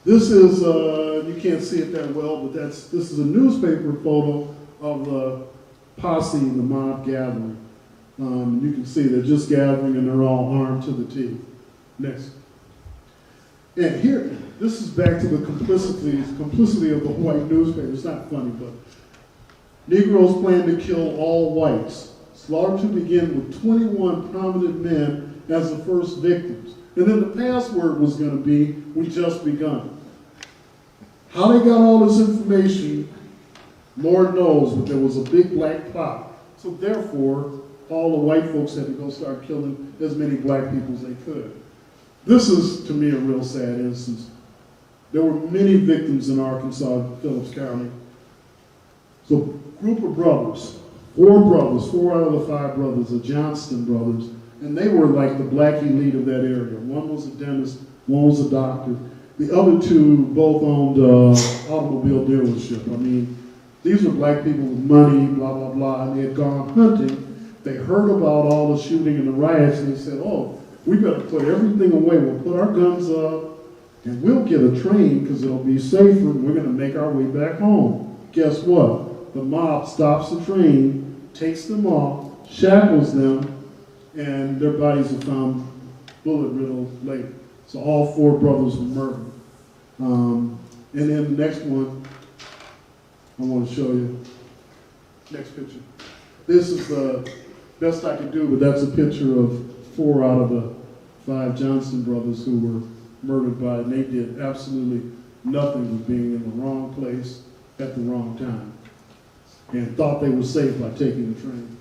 This is, you can't see it that well, but this is a newspaper photo of the posse, the mob gathering. You can see they're just gathering and they're all armed to the teeth. Next. And here, this is back to the complicity of the white newspaper. It's not funny, but Negroes plan to kill all whites. Slaughter to begin with 21 prominent men as the first victims. And then the password was going to be, "We just begun." How they got all this information, Lord knows, but there was a big black plot. So therefore, all the white folks had to go start killing as many black people as they could. This is, to me, a real sad instance. There were many victims in Arkansas, Phillips County. So, group of brothers, four out of the five brothers, the Johnston brothers, and they were like the black elite of that area. One was a dentist, one was a doctor. The other two both owned automobile dealership. I mean, these were black people with money, blah, blah, blah, and they had gone hunting. They heard about all the shooting and the riots, and they said, oh, we better put everything away. We'll put our guns up, and we'll get a train because it'll be safer, and we're going to make our way back home. Guess what? The mob stops the train, takes them off, shackles them, and their bodies are found bullet-riddled later. So all four brothers were murdered. And then the next one I want to show you. Next picture. This is the best I could do, but that's a picture of 4 out of the 5 Johnston brothers who were murdered by, and they did absolutely nothing but being in the wrong place at the wrong time, and thought they were safe by taking the train.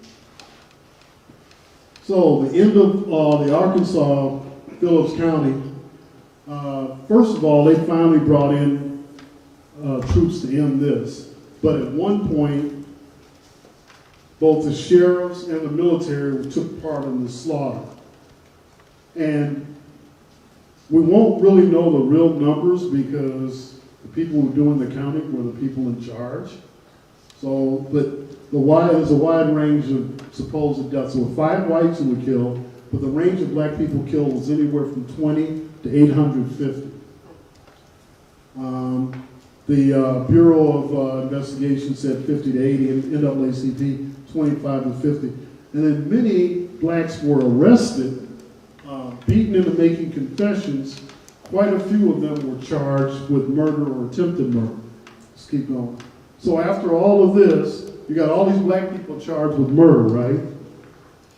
So the end of the Arkansas, Phillips County, first of all, they finally brought in troops to end this. But at one point, both the sheriffs and the military took part in the slaughter. And we won't really know the real numbers because the people who were doing the counting were the people in charge. So, but there's a wide range of supposed deaths. So 5 whites who were killed, but the range of black people killed was anywhere from 20 to 850. The Bureau of Investigation said 50 to 80, and NAACP 25 to 50. And then many blacks were arrested, beaten into making confessions. Quite a few of them were charged with murder or attempted murder. Let's keep going. So after all of this, you got all these black people charged with murder, right?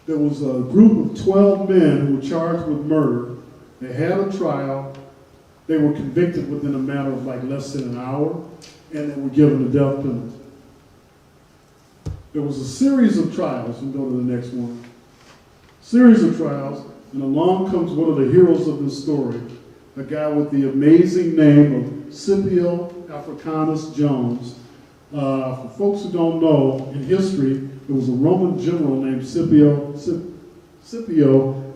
There was a group of 12 men who were charged with murder. They had a trial. They were convicted within a matter of like less than an hour, and they were given the death penalty. There was a series of trials. We can go to the next one. Series of trials. And along comes one of the heroes of this story, a guy with the amazing name of Scipio Africanus Jones. For folks who don't know, in history, there was a Roman general named Scipio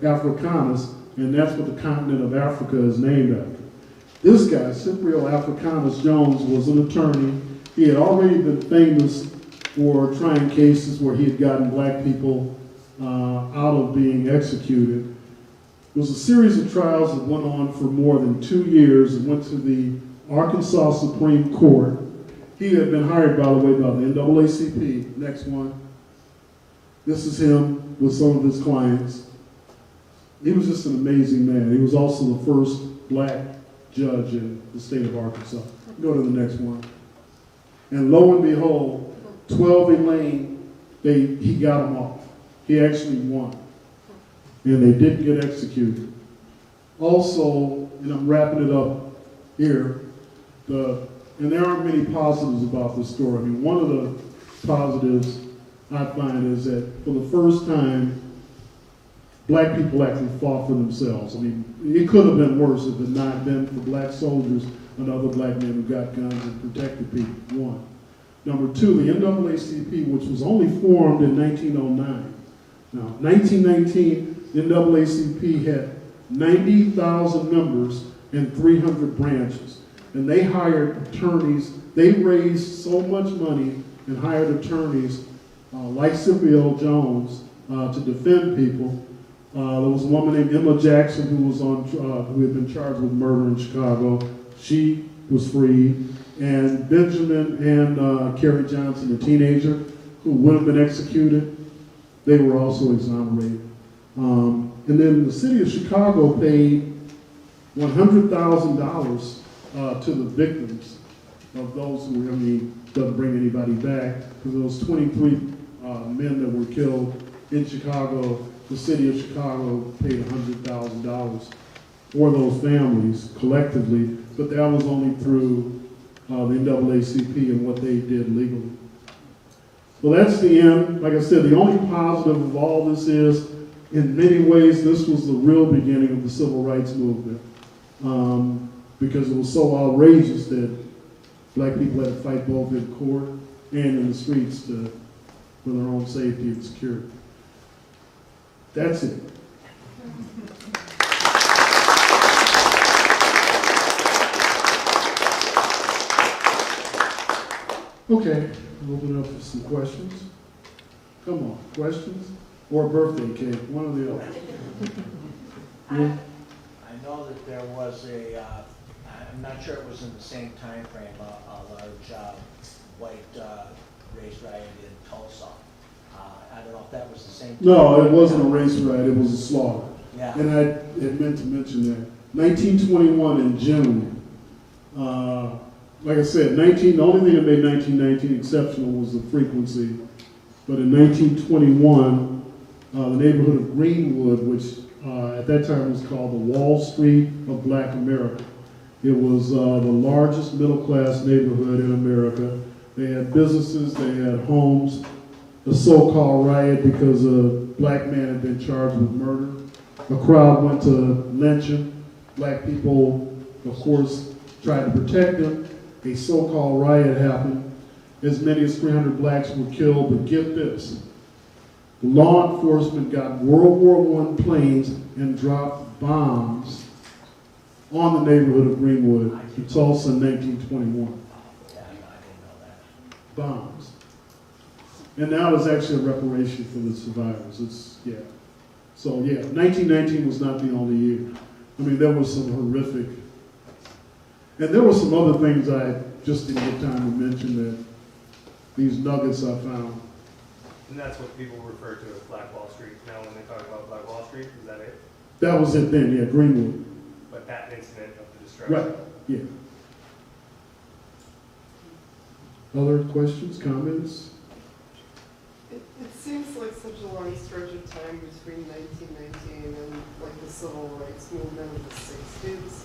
Africanus, and that's what the continent of Africa is named after. This guy, Scipio Africanus Jones, was an attorney. He had already been famous for trying cases where he had gotten black people out of being executed. It was a series of trials that went on for more than 2 years and went to the Arkansas Supreme Court. He had been hired, by the way, by the NAACP. Next one. This is him with some of his clients. He was just an amazing man. He was also the first black judge in the state of Arkansas. Go to the next one. And lo and behold, 12 Elaine, he got them off. He actually won. And they didn't get executed. Also, and I'm wrapping it up here, and there aren't many positives about this story. I mean, one of the positives I find is that for the first time, black people actually fought for themselves. I mean, it could have been worse if it had not been for black soldiers and other black men who got guns and protected people, one. Number two, the NAACP, which was only formed in 1909. Now, 1919, the NAACP had 90,000 members and 300 branches. And they hired attorneys. They raised so much money and hired attorneys like Scipio Jones to defend people. There was a woman named Emma Jackson who had been charged with murder in Chicago. She was freed. And Benjamin and Carrie Johnson, a teenager who would have been executed, they were also exonerated. And then the city of Chicago paid $100,000 to the victims of those who, doesn't bring anybody back, because those 23 men that were killed in Chicago, the city of Chicago paid $100,000 for those families collectively, but that was only through the NAACP and what they did legally. Well, that's the end. Like I said, the only positive of all this is, in many ways, this was the real beginning of the civil rights movement, because it was so outrageous that black people had to fight both in court and in the streets for their own safety and security. That's it. Okay, we'll open it up for some questions. Come on, questions? Or a birthday cake, one or the other. Yeah. I know that there was I'm not sure it was in the same time frame, a large white race riot in Tulsa. I don't know if that was the same time. No, it wasn't a race riot, it was a slaughter. Yeah. And I had meant to mention that. 1921 in June. Like I said, the only thing that made 1919 exceptional was the frequency. But in 1921, the neighborhood of Greenwood, which at that time was called the Wall Street of Black America. It was the largest middle-class neighborhood in America. They had businesses, they had homes. The so-called riot because a black man had been charged with murder. A crowd went to lynch him. Black people, of course, tried to protect him. A so-called riot happened. As many as 300 blacks were killed, but get this. Law enforcement got World War I planes and dropped bombs on the neighborhood of Greenwood in Tulsa in 1921. Yeah, I didn't know that. Bombs. And now it's actually a reparation for the survivors. So 1919 was not the only year. I mean, there was some horrific, and there were some other things I just didn't get time to mention, that these nuggets I found. And that's what people refer to as Black Wall Street. Now when they talk about Black Wall Street, is that it? That was it then, yeah, Greenwood. But that incident of the destruction. Right, yeah. Other questions, comments? It seems like such a long stretch of time between 1919 and like the civil rights movement of the 60s.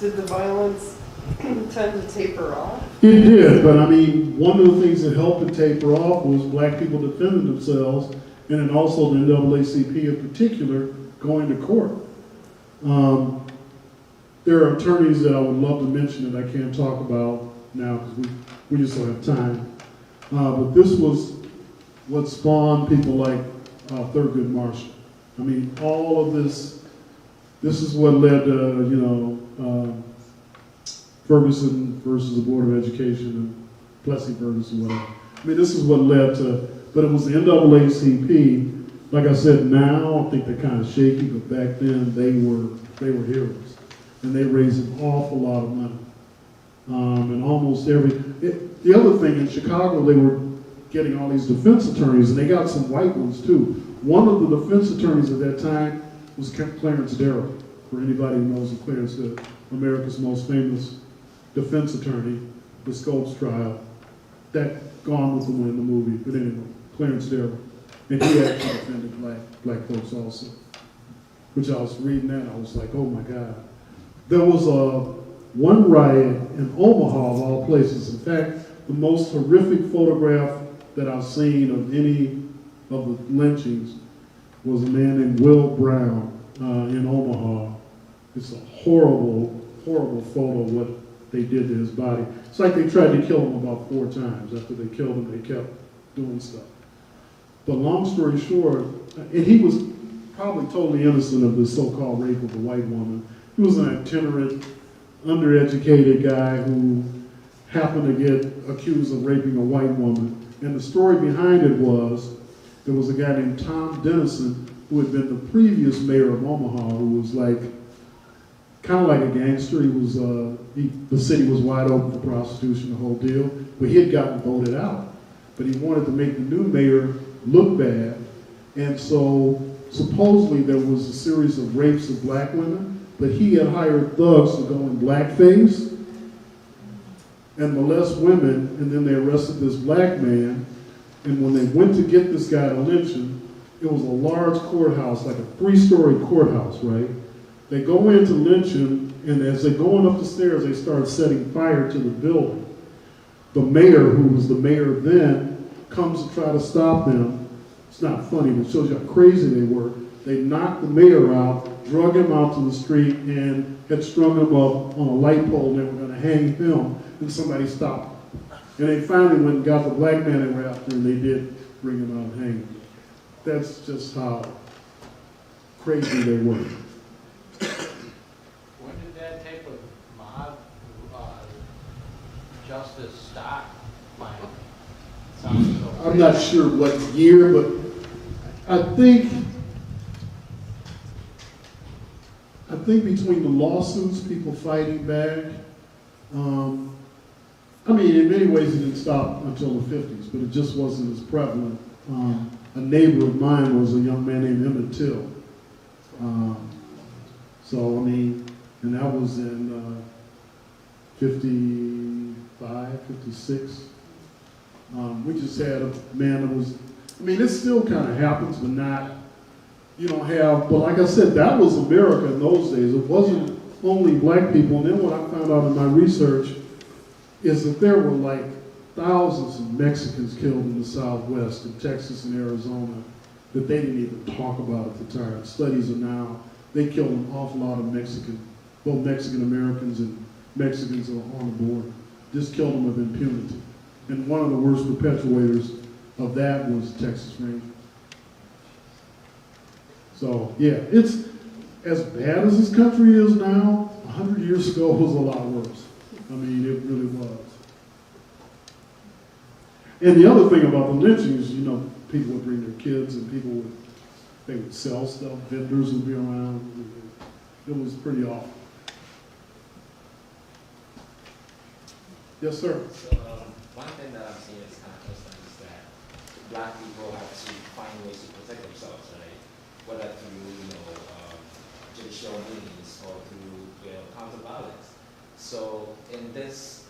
Did the violence tend to taper off? It did, but I mean, one of the things that helped it taper off was black people defending themselves, and then also the NAACP in particular going to court. There are attorneys that I would love to mention that I can't talk about now because we just don't have time. But this was what spawned people like Thurgood Marshall. I mean, all of this is what led to, Ferguson versus the Board of Education and Plessy versus whatever. I mean, this is what led to, but it was the NAACP. Like I said, now I think they're kind of shaky, but back then they were heroes. And they raised an awful lot of money. And almost the other thing in Chicago, they were getting all these defense attorneys, and they got some white ones too. One of the defense attorneys at that time was Clarence Darrow. For anybody who knows Clarence, America's most famous defense attorney, the Scopes trial. That Gone with the Wind, the movie, but anyway, Clarence Darrow. And he actually defended black folks also. Which I was reading that, I was like, oh my God. There was one riot in Omaha, of all places. In fact, the most horrific photograph that I've seen of any of the lynchings was a man named Will Brown in Omaha. It's a horrible, horrible photo of what they did to his body. It's like they tried to kill him about 4 times. After they killed him, they kept doing stuff. But long story short, and he was probably totally innocent of this so-called rape of a white woman. He was an itinerant, undereducated guy who happened to get accused of raping a white woman. And the story behind it was, there was a guy named Tom Dennison who had been the previous mayor of Omaha, who was like, kind of like a gangster. He was, the city was wide open for prostitution, the whole deal. But he had gotten voted out. But he wanted to make the new mayor look bad. And so supposedly there was a series of rapes of black women, but he had hired thugs to go in blackface and molest women, and then they arrested this black man. And when they went to get this guy to lynch him, it was a large courthouse, like a 3-story courthouse, right? They go in to lynch him, and as they're going up the stairs, they start setting fire to the building. The mayor, who was the mayor then, comes to try to stop them. It's not funny, but it shows you how crazy they were. They knocked the mayor out, drug him out to the street, and had strung him up on a light pole, and they were going to hang him, and somebody stopped them. And they finally went and got the black man they were after, and they did bring him out and hang him. That's just how crazy they were. When did that type of mob justice start, Mike? I'm not sure what year, but I think between the lawsuits, people fighting back, I mean, in many ways it didn't stop until the 50s, but it just wasn't as prevalent. A neighbor of mine was a young man named Emmett Till. So, I mean, and that was in 55, 56. We just had a man that was, I mean, it still kind of happens, but not, you don't have, but like I said, that was America in those days. It wasn't only black people. And then what I found out in my research is that there were like thousands of Mexicans killed in the Southwest, in Texas and Arizona, that they didn't even talk about at the time. Studies are now, they killed an awful lot of both Mexican Americans and Mexicans that were on the border. Just killed them with impunity. And one of the worst perpetuators of that was the Texas Ranger. So, yeah, it's as bad as this country is now. 100 years ago was a lot worse. I mean, it really was. And the other thing about the lynchings, you know, people would bring their kids and they would sell stuff, vendors would be around. It was pretty awful. Yes, sir. So one thing that I'm seeing is kind of constant is that black people have to find ways to protect themselves, right? Whether through, judicial means or through, counter violence. So in this,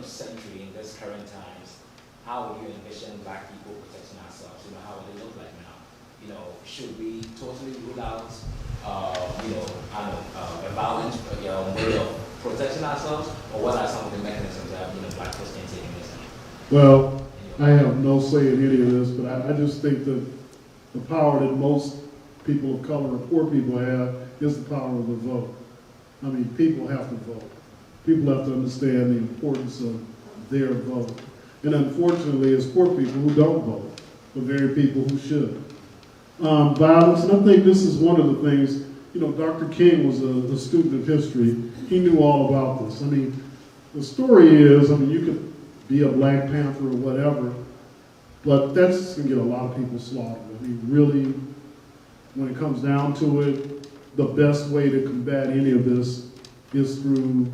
century, in this current times, how would you envision black people protecting ourselves? How would they look like now? Should we totally rule out, a violent way of protecting ourselves, or what are some of the mechanisms that black folks can take in this? Well, I have no say in any of this, but I just think that the power that most people of color or poor people have is the power of the vote. I mean, people have to vote. People have to understand the importance of their vote. And unfortunately, it's poor people who don't vote, the very people who should. Violence, and I think this is one of the things, you know, Dr. King was a student of history. He knew all about this. I mean, the story is, I mean, you could be a Black Panther or whatever, but that's going to get a lot of people slaughtered. I mean, really, when it comes down to it, the best way to combat any of this is through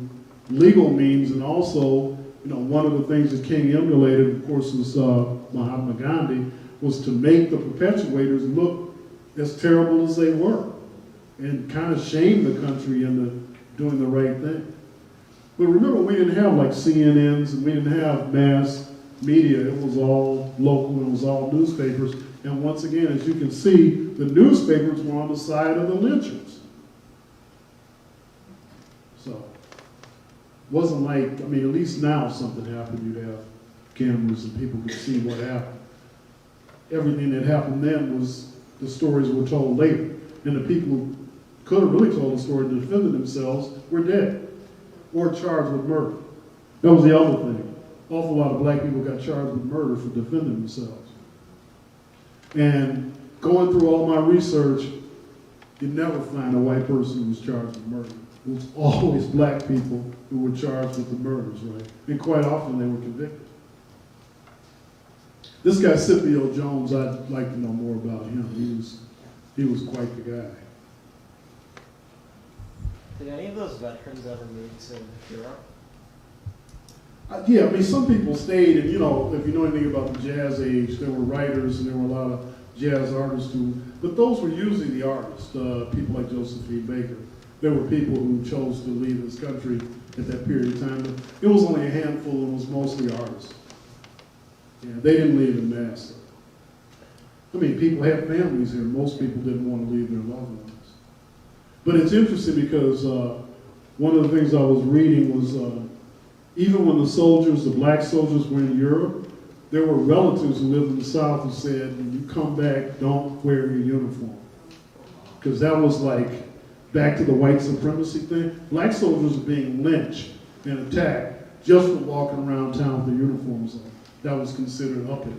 legal means, and also, you know, one of the things that King emulated, of course, was Mahatma Gandhi, was to make the perpetuators look as terrible as they were and kind of shame the country into doing the right thing. But remember, we didn't have like CNNs and we didn't have mass media. It was all local and it was all newspapers. And once again, as you can see, the newspapers were on the side of the lynchers. So, it wasn't like, I mean, at least now if something happened, you'd have cameras and people could see what happened. Everything that happened then was the stories were told later. And the people who could have really told the story to defend themselves were dead or charged with murder. That was the other thing. Awful lot of Black people got charged with murder for defending themselves. And going through all my research, you never find a white person who was charged with murder. It was always Black people who were charged with the murders, right? And quite often they were convicted. This guy, Scipio Jones, I'd like to know more about him. He was quite the guy. Did any of those veterans ever move to Europe? Yeah, I mean, some people stayed, and you know, if you know anything about the jazz age, there were writers and there were a lot of jazz artists who, but those were usually the artists, people like Joseph E. Baker. There were people who chose to leave this country at that period of time. But it was only a handful, and it was mostly artists. Yeah, they didn't leave in mass. I mean, people had families here. Most people didn't want to leave their loved ones. But it's interesting because one of the things I was reading was even when the soldiers, the Black soldiers, were in Europe, there were relatives who lived in the South who said, when you come back, don't wear your uniform. Because that was like, back to the white supremacy thing. Black soldiers were being lynched and attacked just for walking around town with their uniforms on. That was considered uppity.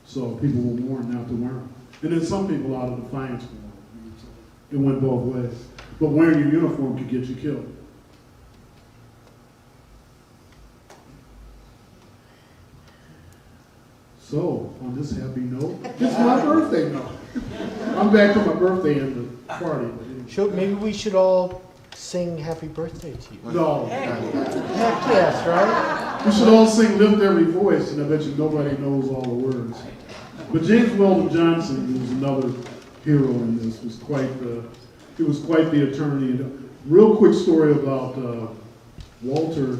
So people were warned not to wear them. And then some people out of defiance wore them. It went both ways. But wearing your uniform could get you killed. So, on this happy note, it's my birthday now. I'm back for my birthday and the party. Maybe we should all sing happy birthday to you. No. Heck yes, right? We should all sing Lift Every Voice, and I bet you nobody knows all the words. But James Weldon Johnson, who was another hero in this, was quite the attorney. And a real quick story about Walter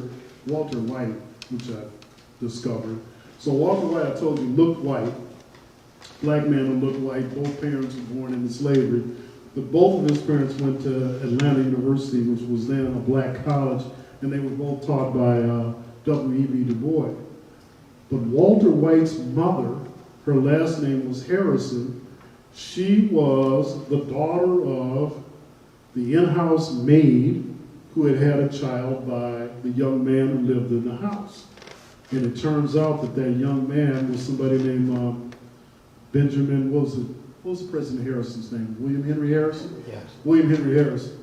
White, which I discovered. So Walter White, I told you, looked white. Black man who looked white. Both parents were born into slavery. But both of his parents went to Atlanta University, which was then a black college, and they were both taught by W.E.B. Du Bois. But Walter White's mother, her last name was Harrison. She was the daughter of the in-house maid who had a child by the young man who lived in the house. And it turns out that that young man was somebody named Benjamin, what was President Harrison's name? William Henry Harrison? Yes. William Henry Harrison.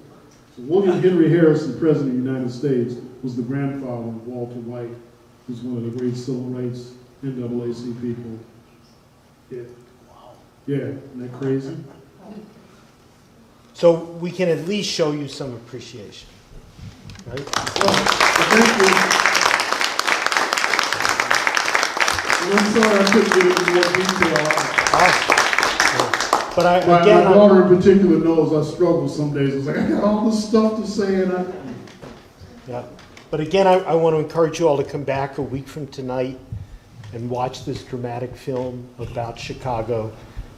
So William Henry Harrison, President of the United States, was the grandfather of Walter White, who's one of the great civil rights NAACP people. Yeah. Wow. Yeah, isn't that crazy? So we can at least show you some appreciation, right? Well, thank you. And I'm sorry I couldn't get into more detail. But My again, daughter in particular knows I struggle some days. It's like, I got all this stuff to say, and yeah. But again, I want to encourage you all to come back a week from tonight and watch this dramatic film about Chicago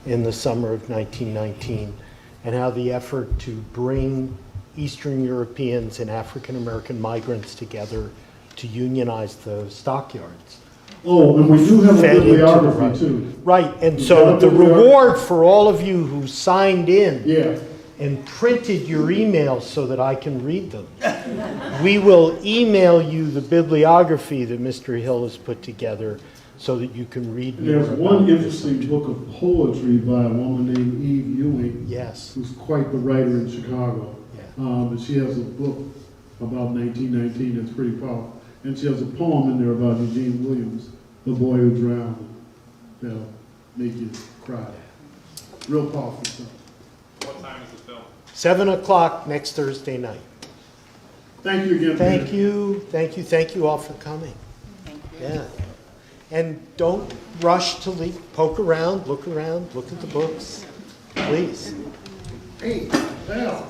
in the summer of 1919 and how the effort to bring Eastern Europeans and African American migrants together to unionize the stockyards Oh, and we do have a fed into the bibliography right. too. Right, and We so got a the bibliography. reward for all of you who signed in Yeah, and printed your emails so that I can read them, we will email you the bibliography that Mr. Hill has put together so that you can read more there's about one this. interesting book of poetry by a woman named Eve Ewing, Yes, who's quite the writer in Chicago. yeah. And she has a book about 1919 that's pretty powerful. And she has a poem in there about Eugene Williams, the boy who drowned. That'll make you cry. Real powerful stuff. What time is the film? 7 o'clock next Thursday night. Thank you again. Thank Peter. you, thank you, thank you all for coming. Yeah. And don't rush to leave. Poke around, look at the books, please. Hey, Val.